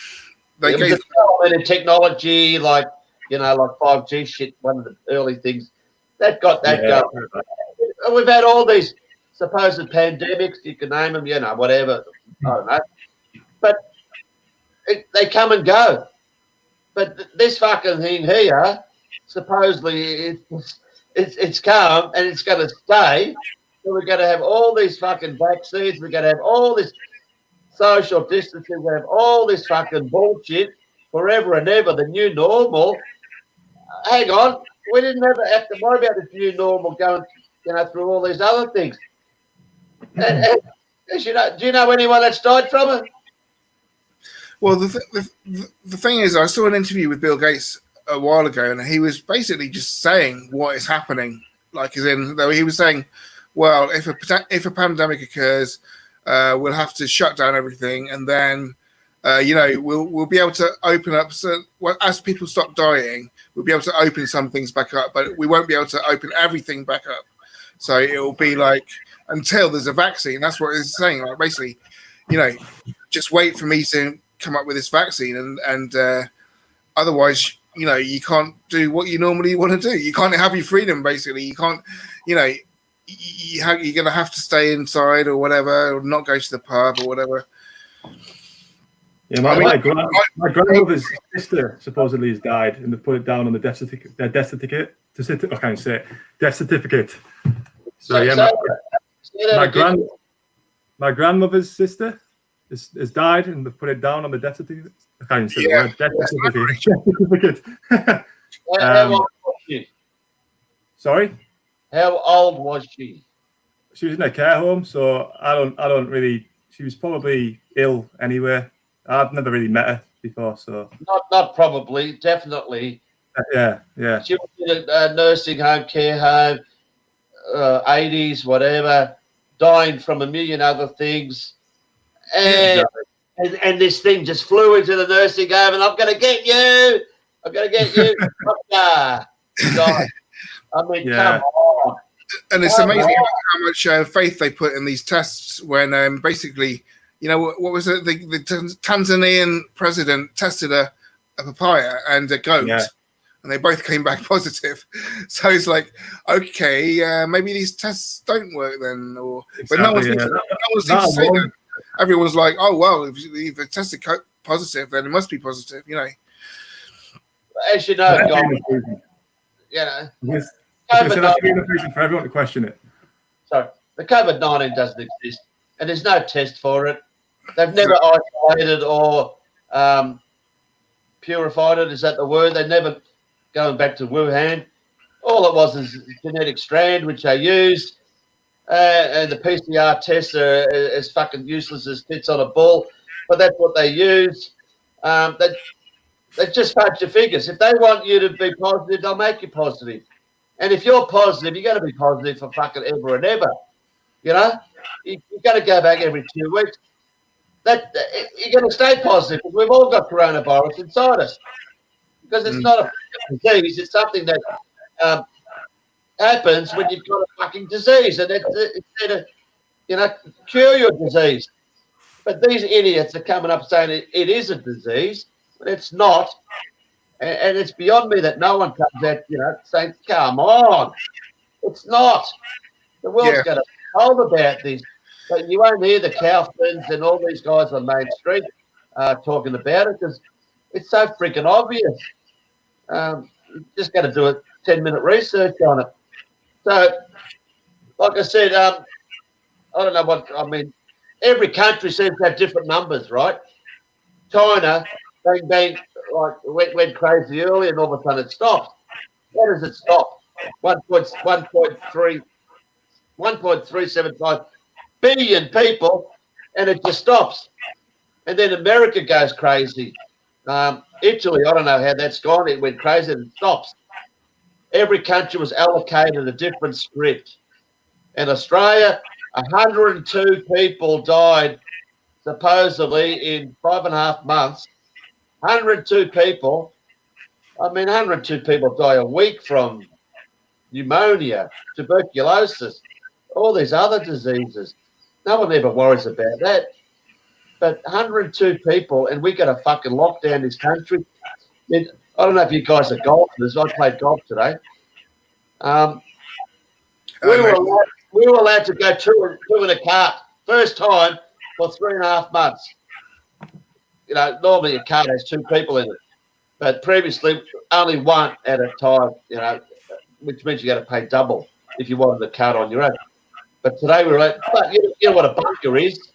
They gave development technology, like 5G shit. One of the early things that got that going. We've had all these supposed pandemics. You can name them, whatever. I don't know, but they come and go. But this fucking thing here, supposedly it's come and it's going to stay. So we're going to have all these fucking vaccines. We're going to have all this social distancing. We're going to have all this fucking bullshit forever and ever. The new normal. Hang on, we didn't have to worry about this new normal going, through all these other things. And Yes, do you know anyone that's died from it? Well, the thing is, I saw an interview with Bill Gates a while ago, and he was basically just saying what is happening. Like, as in, though he was saying, well, if a pandemic occurs, we'll have to shut down everything, and then we'll be able to open up. So as people stop dying, we'll be able to open some things back up, but we won't be able to open everything back up. So it will be like until there's a vaccine. That's what it's saying. Like basically, just wait for me to come up with this vaccine, and otherwise, you can't do what you normally want to do. You can't have your freedom. Basically, you can't. You're going to have to stay inside or whatever, or not go to the pub or whatever. Yeah, my grandmother's sister supposedly has died, and they've put it down on the death certificate. I can't say it. Death certificate. So yeah, my grandmother's sister has died, and they've put it down on the death certificate. I can't even say the word. Death certificate. How old was she? Sorry. How old was she? She was in a care home, so I don't really. She was probably ill anyway. I've never really met her before, so not probably, definitely. Yeah. She was in a nursing home, care home, 80s, whatever, dying from a million other things, and this thing just flew into the nursing home, and I'm going to get you. God. I mean, come on. And it's amazing how much faith they put in these tests when basically, what was it? The Tanzanian president tested a papaya and a goat, and they both came back positive. So it's like, okay, maybe these tests don't work then. But no one seems to say that. Everyone's like, oh, well, if they tested positive, then it must be positive, As you know, that's been the reason for everyone to question it. So the COVID-19 doesn't exist, and there's no test for it. They've never isolated or purified it. Is that the word? They never, going back to Wuhan, all it was is a genetic strand which they used, and the PCR tests are as fucking useless as tits on a bull, but that's what they use. They just fudge your figures. If they want you to be positive, they'll make you positive. And if you're positive, you're going to be positive for fucking ever and ever. You're going to go back every 2 weeks. You're going to stay positive because we've all got coronavirus inside us. Because it's not a disease, it's something that happens when you've got a fucking disease, and it's there to, cure your disease. But these idiots are coming up saying it is a disease, but it's not. And it's beyond me that no one comes out, saying, come on, it's not. The world's going to be told about this. But you won't hear the Kaufmans and all these guys on Main Street talking about it because it's so freaking obvious. You just got to do a 10-minute research on it. So, like I said, I don't know what, every country seems to have different numbers, right? China, bang, like went crazy early and all of a sudden it stopped. How does it stop? 1.375 billion people, and it just stops. And then America goes crazy. Italy, I don't know how that's gone. It went crazy and it stops. Every country was allocated a different script. In Australia, 102 people died supposedly in 5.5 months. 102 people. 102 people die a week from pneumonia, tuberculosis, all these other diseases. No one ever worries about that. But 102 people, and we got a fucking lockdown in this country. I don't know if you guys are golfers. I played golf today. We were allowed to go two in a cart. First time for 3.5 months. Normally a cart has 2 people in it. But previously, only one at a time, which means you got to pay double if you wanted the cart on your own. But today we were like, you know what a bunker is?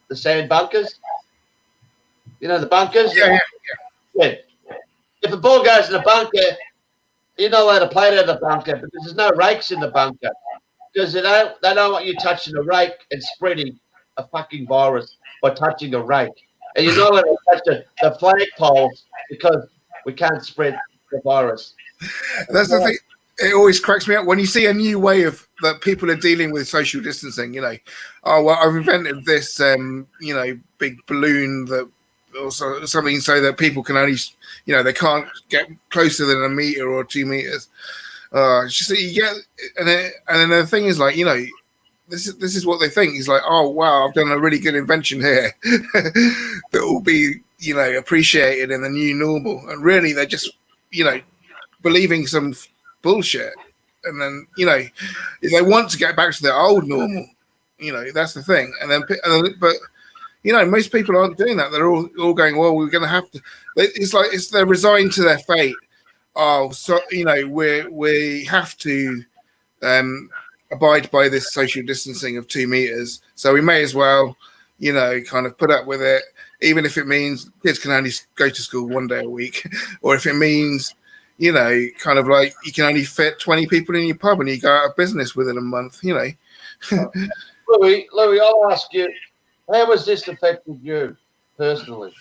The sand bunkers? You know the bunkers? Yeah. If a ball goes in a bunker, you're not allowed to play it in the bunker because there's no rakes in the bunker. Because they don't want you touching a rake and spreading a fucking virus by touching a rake. And you're not allowed to touch the flagpoles because we can't spread the virus. That's the thing. It always cracks me up when you see a new way of that people are dealing with social distancing. You know, oh well, I've invented this, big balloon that or something so that people can only, they can't get closer than 1 meter or 2 meters. It's just that you get, and then the thing is like, this is what they think. He's like, oh wow, I've done a really good invention here that will be, appreciated in the new normal. And really, they're just, believing some bullshit. And then, they want to get back to their old normal. That's the thing. But most people aren't doing that. They're all going, well, we're going to have to. It's like they're resigned to their fate. Oh, so we have to abide by this social distancing of 2 meters. So we may as well, kind of put up with it, even if it means kids can only go to school 1 day a week, or if it means, kind of like you can only fit 20 people in your pub and you go out of business within a month. Louis, I'll ask you, how has this affected you personally?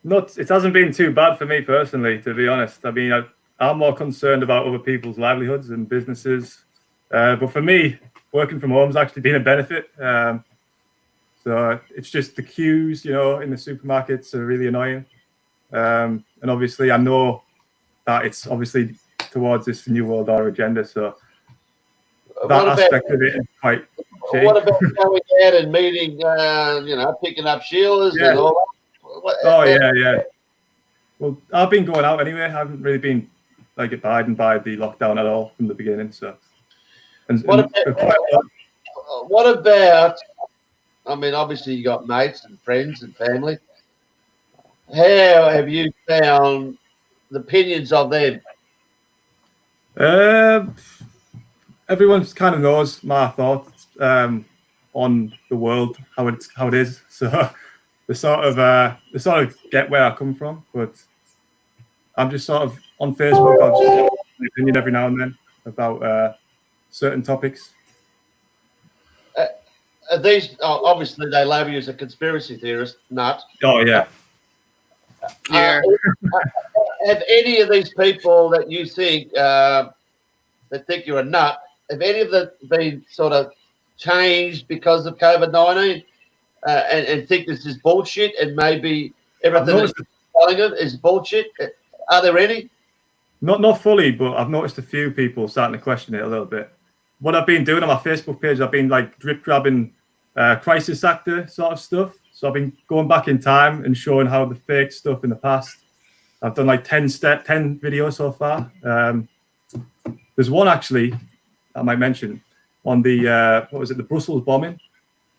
It hasn't been too bad for me personally, to be honest. I mean, I'm more concerned about other people's livelihoods and businesses. But for me, working from home has actually been a benefit. So it's just the queues, in the supermarkets are really annoying. And obviously, I know that it's obviously towards this New World Order agenda. So that aspect of it is quite shitty. What about going out and meeting, picking up Sheilas and all that? Oh, yeah. Well, I've been going out anyway. I haven't really been abiding by the lockdown at all from the beginning. So, what about? I mean, obviously you got mates and friends and family. How have you found the opinions of them? Everyone kind of knows my thoughts on the world, how it is. So they sort of get where I come from, but I'm just sort of on Facebook. I'll just have an opinion every now and then about certain topics. These obviously they label you as a conspiracy theorist, nut. Oh yeah. Yeah. Have any of these people that you think that think you're a nut, have any of them been sort of changed because of COVID-19 and think this is bullshit and maybe everything that's telling them is bullshit? Are there any? Not fully, but I've noticed a few people starting to question it a little bit. What I've been doing on my Facebook page, I've been drip grabbing crisis actor sort of stuff. So I've been going back in time and showing how the fake stuff in the past. I've done 10 videos so far. There's one actually I might mention on the the Brussels bombing,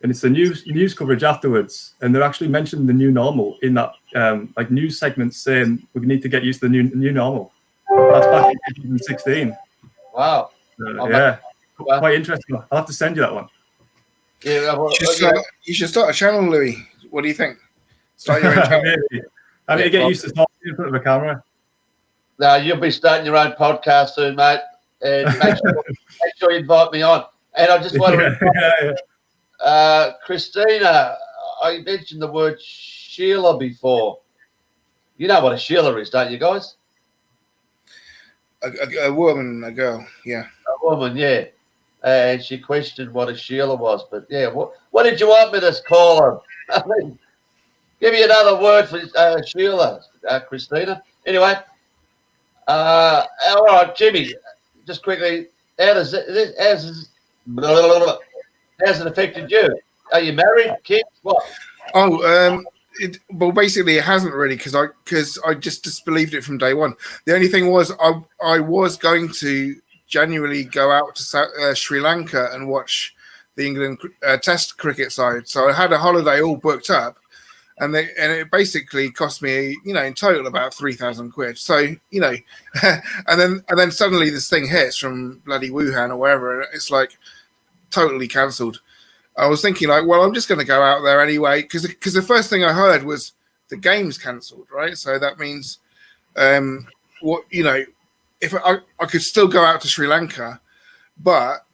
and it's the news coverage afterwards, and they're actually mentioning the new normal in that news segment, saying we need to get used to the new normal. That's back in 2016. Wow. Quite interesting. I'll have to send you that one. Yeah, you should start a channel, Louis. What do you think? Start your own channel. I need to get used to talking in front of a camera. No, you'll be starting your own podcast soon, mate. And make sure you invite me on. And I just want to Christina, I mentioned the word Sheila before. You know what a Sheila is, don't you guys? A woman, a girl, yeah. A woman, yeah. And she questioned what a Sheila was. But, yeah, what did you want me to call her? I mean, give me another word for Sheila, Christina. Anyway, all right, Jimmy, just quickly, how has it affected you? Are you married, kids, what? Well, basically, it hasn't really because I just disbelieved it from day one. The only thing was I was going to genuinely go out to Sri Lanka and watch the England Test cricket side. So I had a holiday all booked up, and it basically cost me, in total about 3,000 quid. So, and then suddenly this thing hits from bloody Wuhan or wherever, and it's like totally cancelled. I was thinking well, I'm just going to go out there anyway, because the first thing I heard was the game's cancelled, right? So that means, if I could still go out to Sri Lanka, but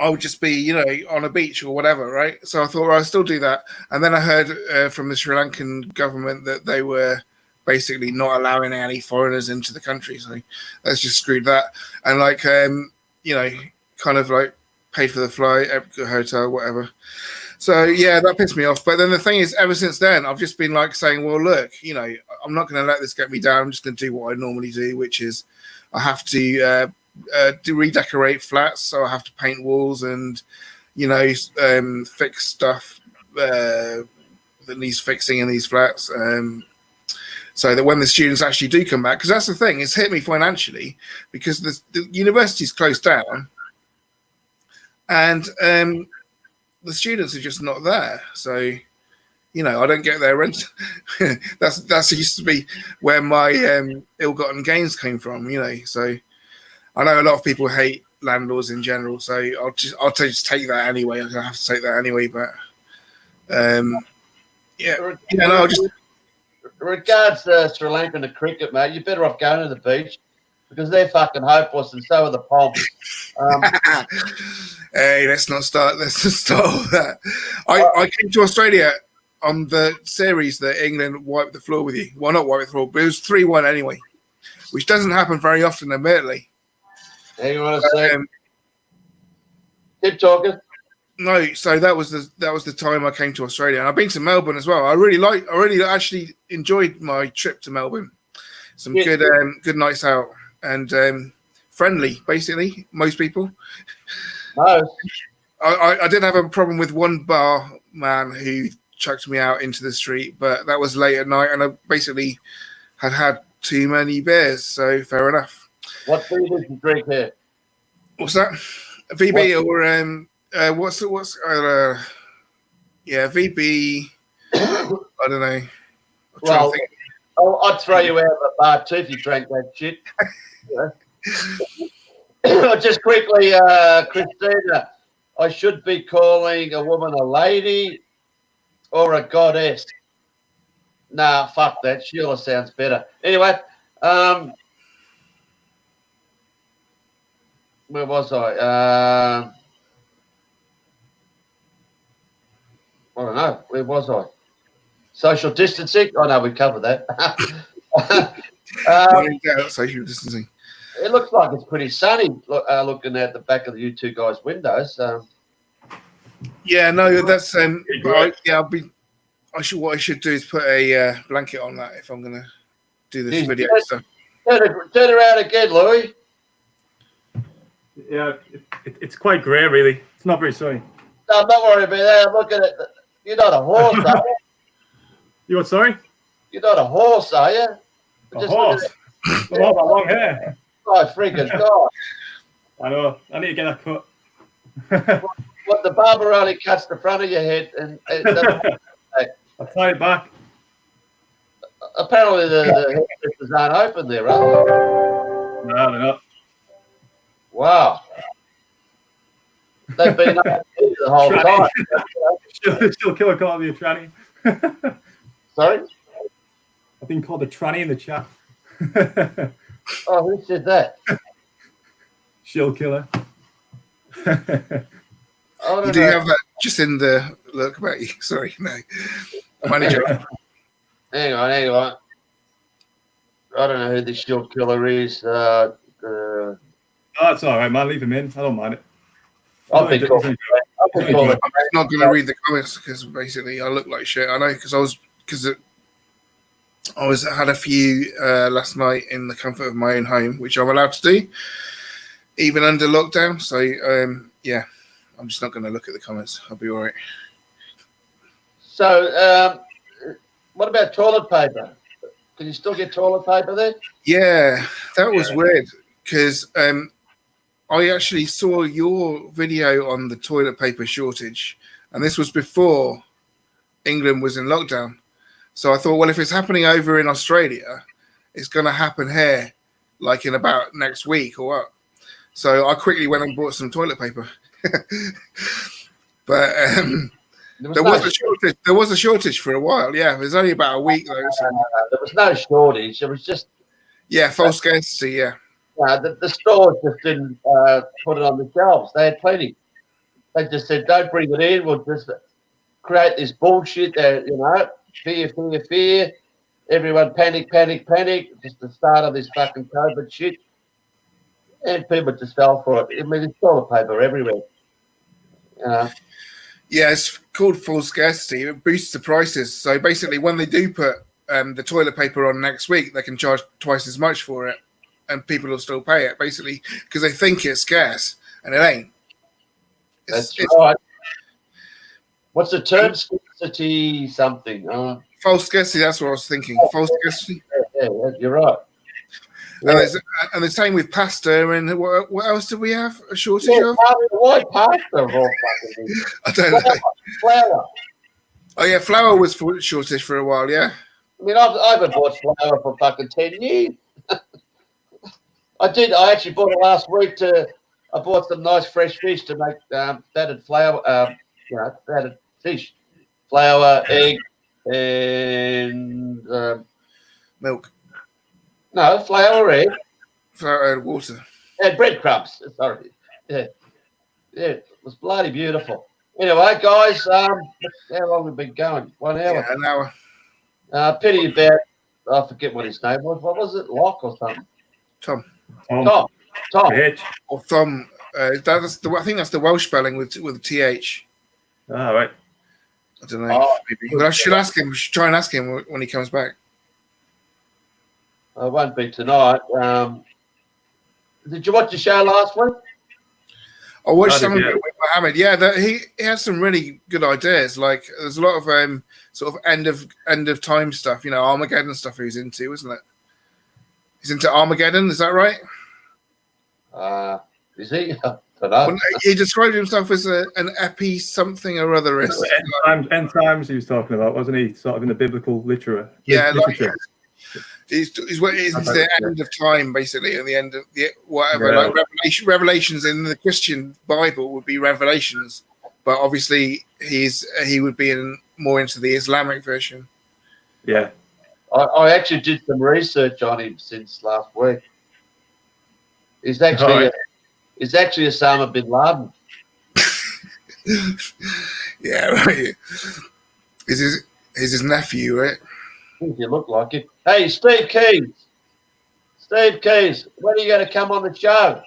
I would just be, you know, on a beach or whatever, right? So I thought, well, I'll still do that. And then I heard from the Sri Lankan government that they were basically not allowing any foreigners into the country. So let's just screw that. And like, you know, kind of like paid for the flight, hotel, whatever. So yeah, that pissed me off. But then the thing is, ever since then, I've just been like saying, well, look, you know, I'm not going to let this get me down. I'm just going to do what I normally do, which is I have to redecorate flats, so I have to paint walls and, you know, fix stuff that needs fixing in these flats, so that when the students actually do come back, because that's the thing, it's hit me financially because the university's closed down and the students are just not there. So, you know, I don't get their rent. that's used to be where my ill-gotten gains came from, you know. So I know a lot of people hate landlords in general, so I'll just take that anyway. I'm gonna have to take that anyway, but yeah, you know, I'll just. Regards to Sri Lanka and the cricket, mate, you're better off going to the beach because they're fucking hopeless, and so are the Poms. Hey, let's not start with that. I came to Australia on the series that England wiped the floor with you. Well, not wiped the floor, but it was 3-1 anyway, which doesn't happen very often, admittedly. Hang on a second. Keep talking. No, so that was the time I came to Australia, and I've been to Melbourne as well. I really actually enjoyed my trip to Melbourne. Some good nights out and friendly, basically. Most people. No. I did have a problem with one bar man who chucked me out into the street, but that was late at night, and I basically had too many beers, so fair enough. What beer did you drink here? What's that? VB or what's yeah, VB. I don't know. Well, I'd throw you out of the bar too if you drank that shit. Just quickly, Christina, I should be calling a woman a lady or a goddess. Nah, fuck that. Sheila sounds better. Anyway, where was I? I don't know. Where was I? Social distancing? Oh, no, we covered that. Social distancing. It looks like it's pretty sunny looking at the back of the you two guys' windows. Yeah, no, that's what I should do is put a blanket on that if I'm going to do this video. Turn around again, Louis. Yeah, it's quite grey, really. It's not very sunny. No, I'm not worried about that. Look at it. You're not a horse, are you? You what, sorry? You're not a horse, are you? A horse? I have long hair. Oh, freaking God. I know. I need to get that cut. What, the barber only cuts the front of your head and I'll tie it back. Apparently the hairdressers aren't open there, right? No, they're not. Wow. They've been open the whole time. She'll kill a call me a tranny. Sorry? I've been called a tranny in the chat. Oh, who said that? She'll killer. You do have that just in the look about you. Sorry, no. Manager. Hang on. I don't know who this shield killer is. Oh, it's all right, man. Leave him in. I don't mind it. I'm not going to read the comments because basically I look like shit. I know because I had a few last night in the comfort of my own home, which I'm allowed to do, even under lockdown. So yeah, I'm just not going to look at the comments. I'll be all right. So what about toilet paper? Can you still get toilet paper there? Yeah, that was weird because I actually saw your video on the toilet paper shortage, and this was before England was in lockdown. So I thought, well, if it's happening over in Australia, it's going to happen here, like in about next week or what. So I quickly went and bought some toilet paper. But there was a shortage for a while. Yeah, it was only about a week though. So. There was no shortage. It was just false scarcity. Yeah. The stores just didn't put it on the shelves. They had plenty. They just said, don't bring it in. We'll just create this bullshit that, fear. Everyone panic. Just the start of this fucking COVID shit. And people just fell for it. I mean, there's toilet paper everywhere. Yeah, it's called full scarcity. It boosts the prices. So basically, when they do put the toilet paper on next week, they can charge twice as much for it, and people will still pay it, basically, because they think it's scarce, and it ain't. That's right. What's the term? Scarcity something. False scarcity, that's what I was thinking. False scarcity. Yeah, you're right. And the same with pasta, and what else do we have a shortage of? Why pasta of all fucking things? I don't know. Flour. Oh yeah, flour was shortage for a while, yeah. I mean, I haven't bought flour for fucking 10 years. I actually bought it last week I bought some nice fresh fish to make battered flour, battered fish. Flour, egg, and Milk. no, flour, egg. Flour and water. And breadcrumbs. Sorry. Yeah. It was bloody beautiful. Anyway, guys, how long have we been going? 1 hour? Yeah, an hour. Pity about, I forget what his name was. What was it? Locke or something? Tom. Tom. Bitch. Or Thom. I think that's the Welsh spelling with a TH. All right. I don't know. Maybe. But I should ask him. We should try and ask him when he comes back. I won't be tonight. Did you watch the show last week? I watched some of it with Mohammed. Yeah, he has some really good ideas. Like there's a lot of sort of end of time stuff. Armageddon stuff. He's into, isn't it? He's into Armageddon. Is that right? Is he? I don't know. Well, he described himself as an epi something or other. End times he was talking about, wasn't he? Sort of in the biblical literature. Yeah, literature. He's the end of time, basically, and the end of whatever. Yeah. Like revelations in the Christian Bible would be revelations, but obviously he would be more into the Islamic version. Yeah, I actually did some research on him since last week. He's actually Osama bin Laden. Yeah, right. Is his nephew, right? I think you look like it. Hey, Steve Keys. Steve Keys, when are you going to come on the show?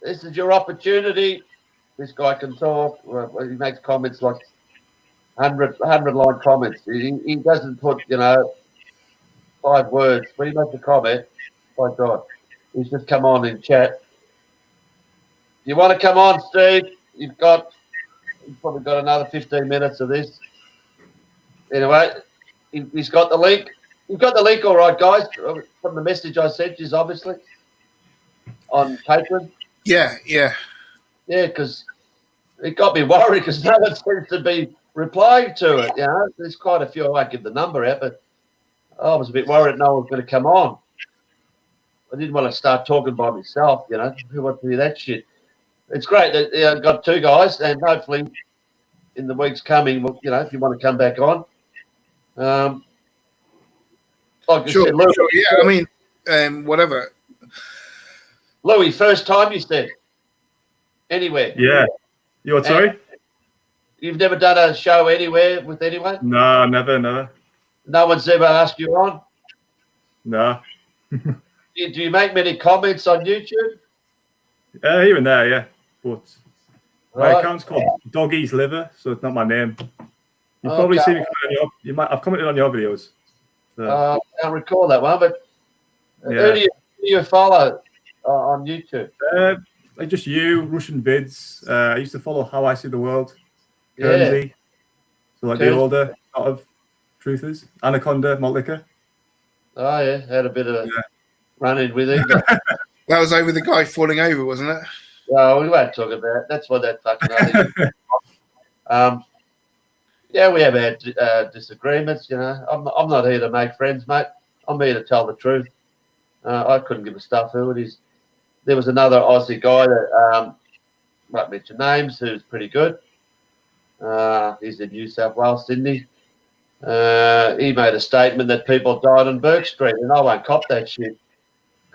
This is your opportunity. This guy can talk. He makes comments like 100-line comments. He doesn't put, 5 words. When he makes a comment, my God, he's just come on and chat. You want to come on, Steve? You've probably got another 15 minutes of this. Anyway, he's got the link. You've got the link, all right, guys, from the message I sent you, obviously, on Patreon. Yeah. Yeah, because it got me worried because no one seems to be replying to it. There's quite a few. I won't give the number out, but I was a bit worried no one was going to come on. I didn't want to start talking by myself, Who wants to hear that shit? It's great that I've got 2 guys, and hopefully in the weeks coming, if you want to come back on. Sure, yeah, I mean, whatever. Louis, first time you said anywhere? Yeah. You what? Sorry? You've never done a show anywhere with anyone? No, never. No one's ever asked you on? No. Do you make many comments on YouTube? Here and there, yeah. But my Right. account's called Doggy's Liver, so it's not my name. You've probably seen me I've commented on your videos. So. I can't recall that one, but Yeah. who do you follow on YouTube? Like just you, Russian vids. I used to follow How I See the World. Yeah. Guernsey. So like the Guernsey. older sort of truthers. Anaconda, Malt Liquor. Oh yeah, had a bit of a run-in with him. That was over the guy falling over, wasn't it? Well, we won't talk about it. That's what that fucking other. Yeah, we have had disagreements. I'm not here to make friends, mate. I'm here to tell the truth. I couldn't give a stuff who it is. There was another Aussie guy that won't mention names, who's pretty good. He's in New South Wales, Sydney. He made a statement that people died on Burke Street, and I won't cop that shit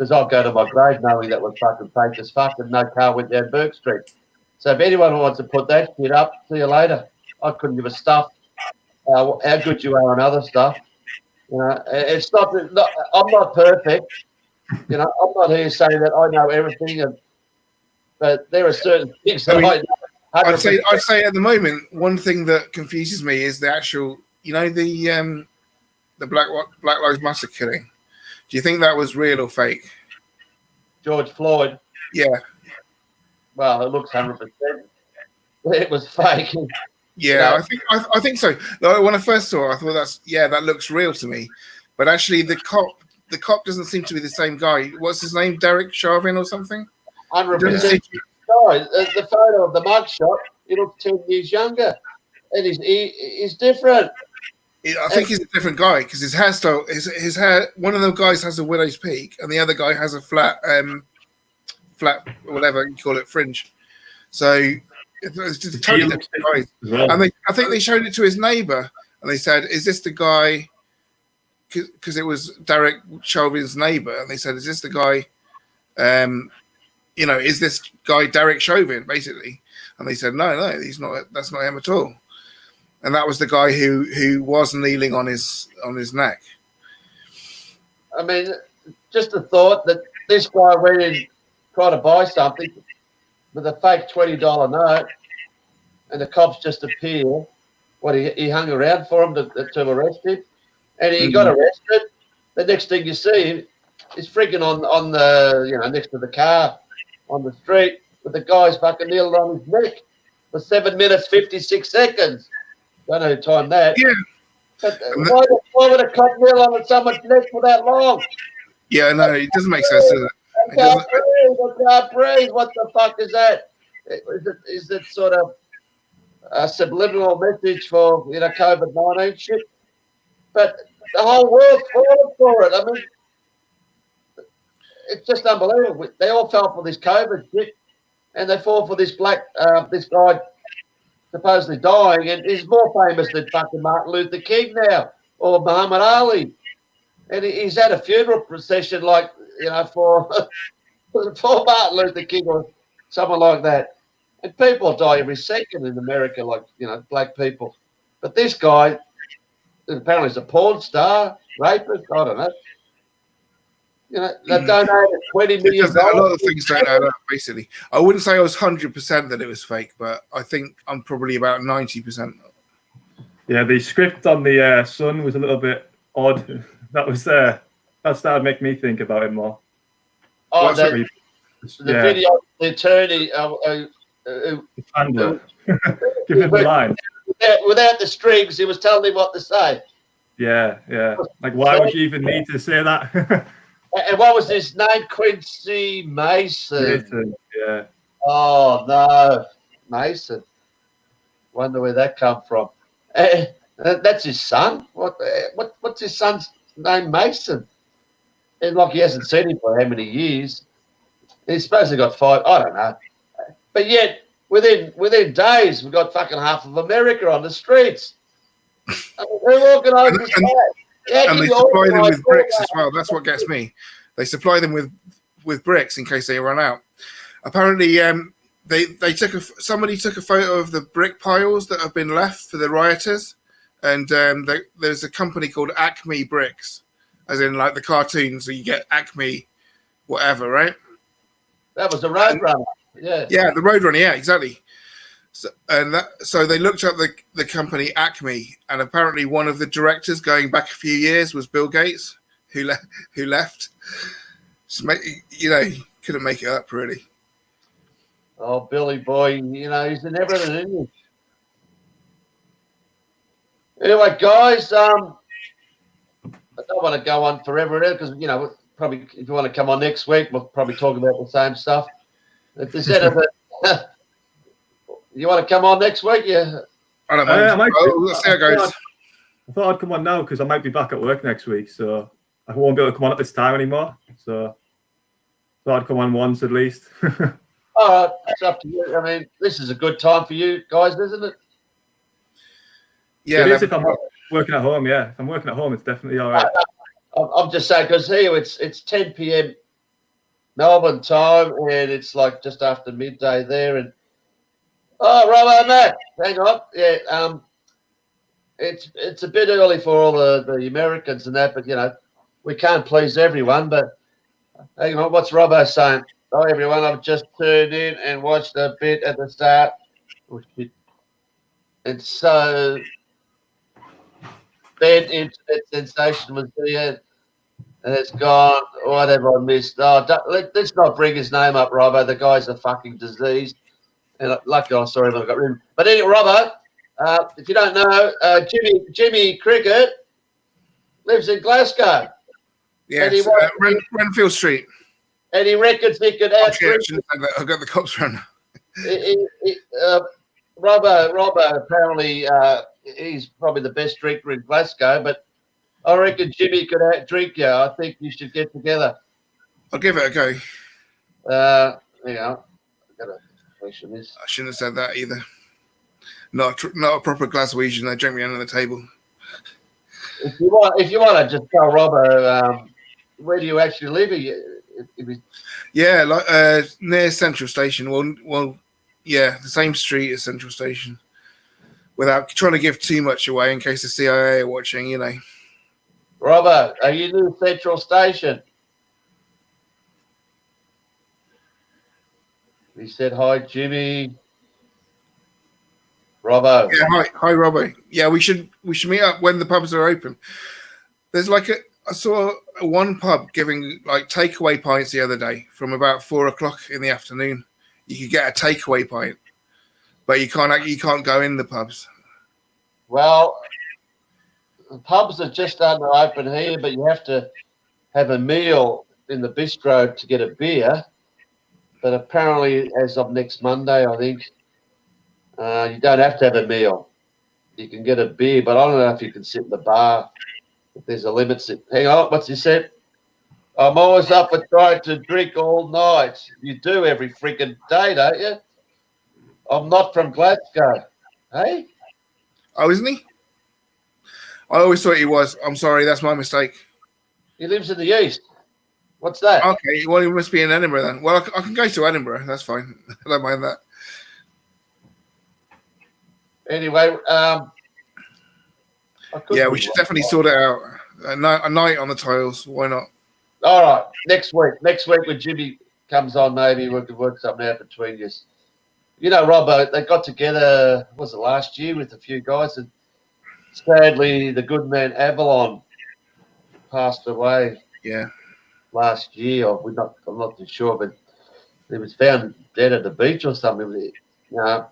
because I'll go to my grave knowing that was fucking fake as fuck and no car went down Burke Street. So if anyone wants to put that shit up, see you later. I couldn't give a stuff how good you are on other stuff. You know, it's not. I'm not perfect. You know, I'm not here saying that I know everything, but there are certain things that I know. I'd say at the moment, one thing that confuses me is the actual, the Black Lives Matter killing. Do you think that was real or fake? George Floyd. Yeah. Well, it looks 100%. It was fake. Yeah, I think so. When I first saw it, I thought that looks real to me. But actually, the cop doesn't seem to be the same guy. What's his name? Derek Chauvin or something? 100%. No, the photo of the mugshot, he looks 10 years younger, and he's different. I think he's a different guy because his hairstyle, his hair. One of the guys has a widow's peak, and the other guy has a flat, whatever you call it, fringe. So it's just totally different guys. Well. And I think they showed it to his neighbor, and they said, "Is this the guy?" Because it was Derek Chauvin's neighbor, and they said, "Is this the guy?" Is this guy Derek Chauvin, basically? And they said, no, he's not. That's not him at all. And that was the guy who was kneeling on his neck. I mean, just a thought that this guy went in trying to buy something with a fake $20 note, and the cops just appear. He hung around for him to arrest him, and he got arrested. The next thing you see is freaking on the next to the car on the street with the guy's fucking kneeling on his neck for 7 minutes 56 seconds. Don't know who timed that. Yeah. But why would a cop kneel on someone's neck for that long? Yeah, no, it doesn't make sense, does it? I can't breathe. What the fuck is that? Is it sort of a subliminal message for COVID-19 shit? But the whole world's falling for it. I mean, it's just unbelievable. They all fell for this COVID shit, and they fall for this this guy supposedly dying, and he's more famous than fucking Martin Luther King now, or Muhammad Ali. And he's had a funeral procession for Martin Luther King or someone like that. And people die every second in America, black people. But this guy apparently is a porn star, rapist, I don't know. They donated $20 million. A lot of things don't add up, basically. I wouldn't say I was 100% that it was fake, but I think I'm probably about 90%. Yeah, the script on the Sun was a little bit odd. That started making me think about it more. Oh, the video, the attorney, give him the line. Without the strings, he was telling him what to say. Yeah. Like, why would you even need to say that? And what was his name? Quincy Mason. Yeah. Oh no, Mason. Wonder where that come from. That's his son. What's his son's name? Mason. And he hasn't seen him for how many years? He's supposed to got 5. I don't know. But yet, within days, we've got fucking half of America on the streets. I mean, who organised this? And they supply them with bricks as well. That's what gets me. They supply them with bricks in case they run out. Apparently, somebody took a photo of the brick piles that have been left for the rioters, and there's a company called Acme Bricks, as in like the cartoons. So you get Acme, whatever, right? That was the Roadrunner. Yeah. Yeah, the Roadrunner. Yeah, exactly. So they looked up the company Acme, and apparently one of the directors going back a few years was Bill Gates, who left. So, couldn't make it up really. Oh, Billy boy, he's in everything, isn't he? Anyway, guys, I don't want to go on forever because probably if you want to come on next week, we'll probably talk about the same stuff. If there's anything. You want to come on next week? Yeah. I don't mind. Let's see how it goes. I thought I'd come on now because I might be back at work next week, so I won't be able to come on at this time anymore. So I thought I'd come on once at least. All right, it's up to you. I mean, this is a good time for you guys, isn't it? Yeah, it is if I'm working at home. Yeah, if I'm working at home, it's definitely all right. I'm just saying because here it's 10 p.m. Melbourne time, and it's like just after midday there. And Robbo, Matt, hang on, yeah, it's a bit early for all the Americans and that, but we can't please everyone. But hang on, what's Robbo saying? Oh, everyone, I've just turned in and watched a bit at the start. Oh, shit. And so Ben Internet Sensation was there, and it's gone. What have I missed? Let's not bring his name up, Robbo. The guy's a fucking disease. And luckily I saw him when I got rid of him. But anyway, Robbo, if you don't know, Jimmy Cricket lives in Glasgow. Yes, Renfield Street. And he reckons he could Actually, I got the cops around. Robbo apparently he's probably the best drinker in Glasgow, but I reckon Jimmy could outdrink you. I think you should get together. I'll give it a go. I've got a question this. I shouldn't have said that either. Not a proper Glaswegian. They drank me under the table. If you want to just tell Robbo, where do you actually live? Yeah, like near Central Station. Well, yeah, the same street as Central Station. Without trying to give too much away in case the CIA are watching, Robbo, are you near Central Station? He said, hi, Jimmy. Robbo. Yeah, hi, Robbo. Yeah, we should meet up when the pubs are open. There's I saw one pub giving like takeaway pints the other day from about 4:00 in the afternoon. You could get a takeaway pint, but you can't go in the pubs. Well, the pubs are just starting to open here, but you have to have a meal in the bistro to get a beer. But apparently, as of next Monday, I think, you don't have to have a meal. You can get a beer, but I don't know if you can sit in the bar. If there's a limit. Hang on, what's he said? I'm always up for trying to drink all night. You do every freaking day, don't you? I'm not from Glasgow. Hey? Oh, isn't he? I always thought he was. I'm sorry, that's my mistake. He lives in the east. What's that? Okay, well, he must be in Edinburgh then. Well, I can go to Edinburgh. That's fine. I don't mind that. Anyway, we should definitely sort it out. A night on the tiles. Why not? All right, next week when Jimmy comes on, maybe we could work something out between you. Robbo, they got together, was it last year, with a few guys, and sadly, the good man Avalon passed away. Yeah. Last year, I'm not too sure, but he was found dead at the beach or something.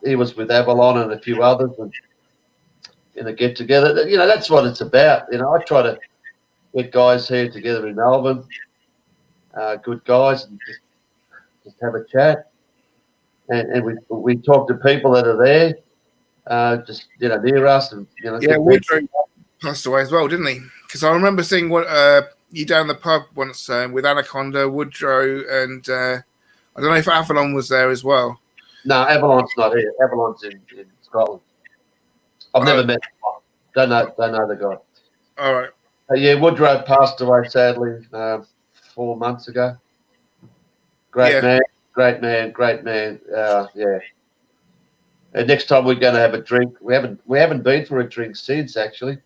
He was with Avalon and a few others, and in a get together. That's what it's about. I try to get guys here together in Melbourne, good guys, and just have a chat. And we talk to people that are there, just near us. And yeah, Woodrow passed away as well, didn't he? Because I remember seeing you down the pub once with Anaconda, Woodrow, and I don't know if Avalon was there as well. No, Avalon's not here. Avalon's in Scotland. I've never met him. Don't know the guy. All right. Yeah, Woodrow passed away sadly 4 months ago. Great man. Yeah. And next time we're going to have a drink. We haven't been for a drink since, actually.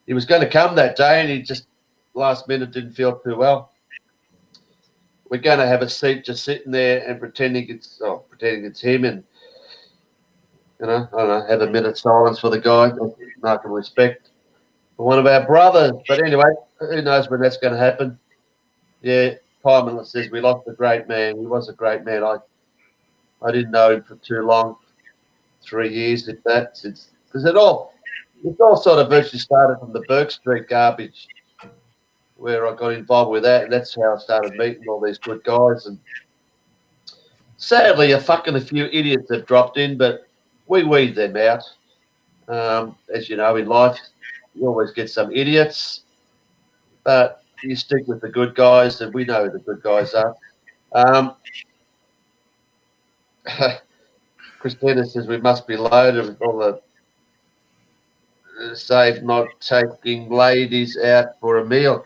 He was going to come that day, and he just last minute didn't feel too well. We're going to have a seat, just sitting there and pretending it's him, and I don't know, have a minute silence for the guy. Mark and respect for one of our brothers. But anyway, who knows when that's going to happen? Yeah, Pyman says we lost a great man. He was a great man. I didn't know him for too long, 3 years, if that, because it's all sort of virtually started from the Burke Street garbage, where I got involved with that, and that's how I started meeting all these good guys. And sadly, a few idiots have dropped in, but we weed them out. As you know, in life, you always get some idiots, but you stick with the good guys, and we know who the good guys are. Christina says we must be loaded with all the safe not taking ladies out for a meal.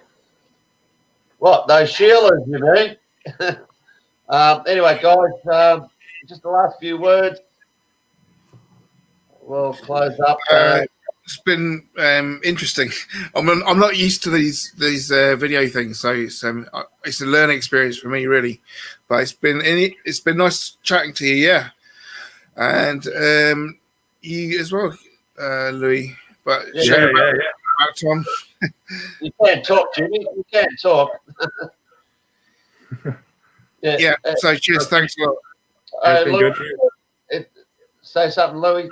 What, those Sheilas, you mean? Anyway, guys, just the last few words. We'll close up. It's been interesting. I'm not used to these video things, so it's a learning experience for me, really. But it's been nice chatting to you, yeah, and you as well, Louis. But Yeah. about Tom. You can't talk, Jimmy. You can't talk. Yeah. So cheers. Thanks a lot. It's been Louis, good. say something, Louis.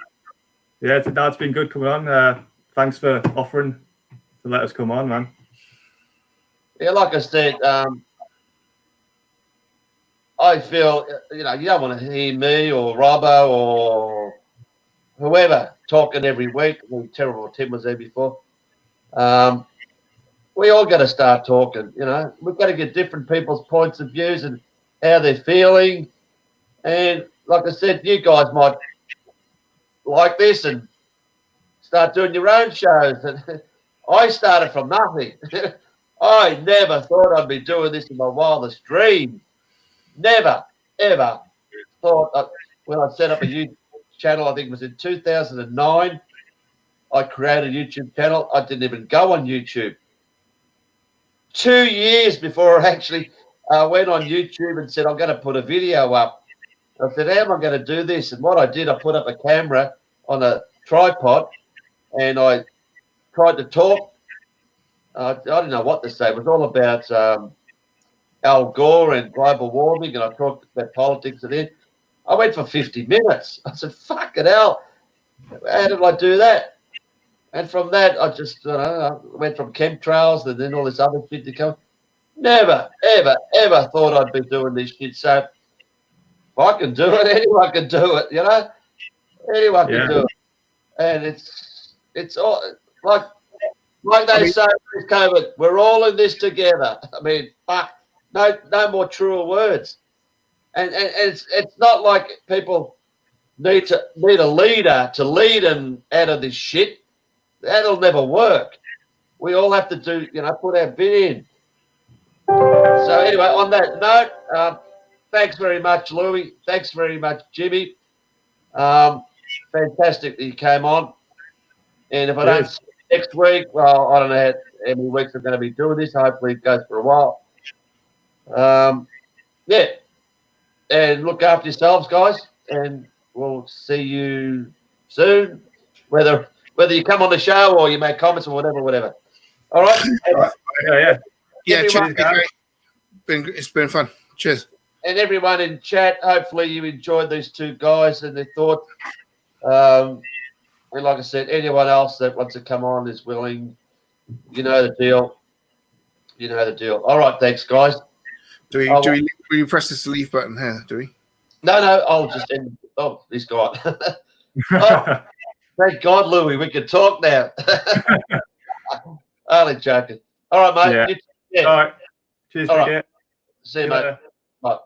Yeah, it's been good coming on. Thanks for offering to let us come on, man. Yeah, like I said, I feel, you don't want to hear me or Robbo or whoever talking every week. Terrible Tim was there before. We all got to start talking, We've got to get different people's points of views and how they're feeling. And like I said, you guys might like this and start doing your own shows. And I started from nothing. I never thought I'd be doing this in my wildest dreams. Never, ever thought when I set up a YouTube channel, I think it was in 2009, I created a YouTube channel. I didn't even go on YouTube. 2 years before I actually went on YouTube and said, I'm going to put a video up. I said, how am I going to do this? And what I did, I put up a camera on a tripod and I tried to talk. I didn't know what to say. It was all about Al Gore and global warming, and I talked about politics. And then I went for 50 minutes. I said, fucking hell, how did I do that? And from that, I just I went from chemtrails and then all this other shit to come. Never, ever, ever thought I'd be doing this shit. So if I can do it, anyone can do it, Anyone can do it. And it's all like they say with COVID, we're all in this together. I mean, fuck, no more truer words. And it's not like people need a leader to lead them out of this shit. That'll never work. We all have to do, put our bit in. So anyway, on that note, thanks very much, Louis. Thanks very much, Jimmy. Fantastic that you came on. And if I don't see you next week, well, I don't know how many weeks I'm going to be doing this. Hopefully it goes for a while. Yeah. And look after yourselves, guys. And we'll see you soon. Whether you come on the show or you make comments or whatever. All right? Yeah, cheers, guys. It's been fun. Cheers. And everyone in chat, hopefully you enjoyed these two guys and their thoughts. And like I said, anyone else that wants to come on is willing. You know the deal. All right, thanks, guys. Do we press this leave button here? Do we? No, I'll just end. Oh, this guy. Oh, thank God, Louis. We can talk now. Only joking. All right, mate. Yeah. All right. Cheers. All right. See you, mate. Bye.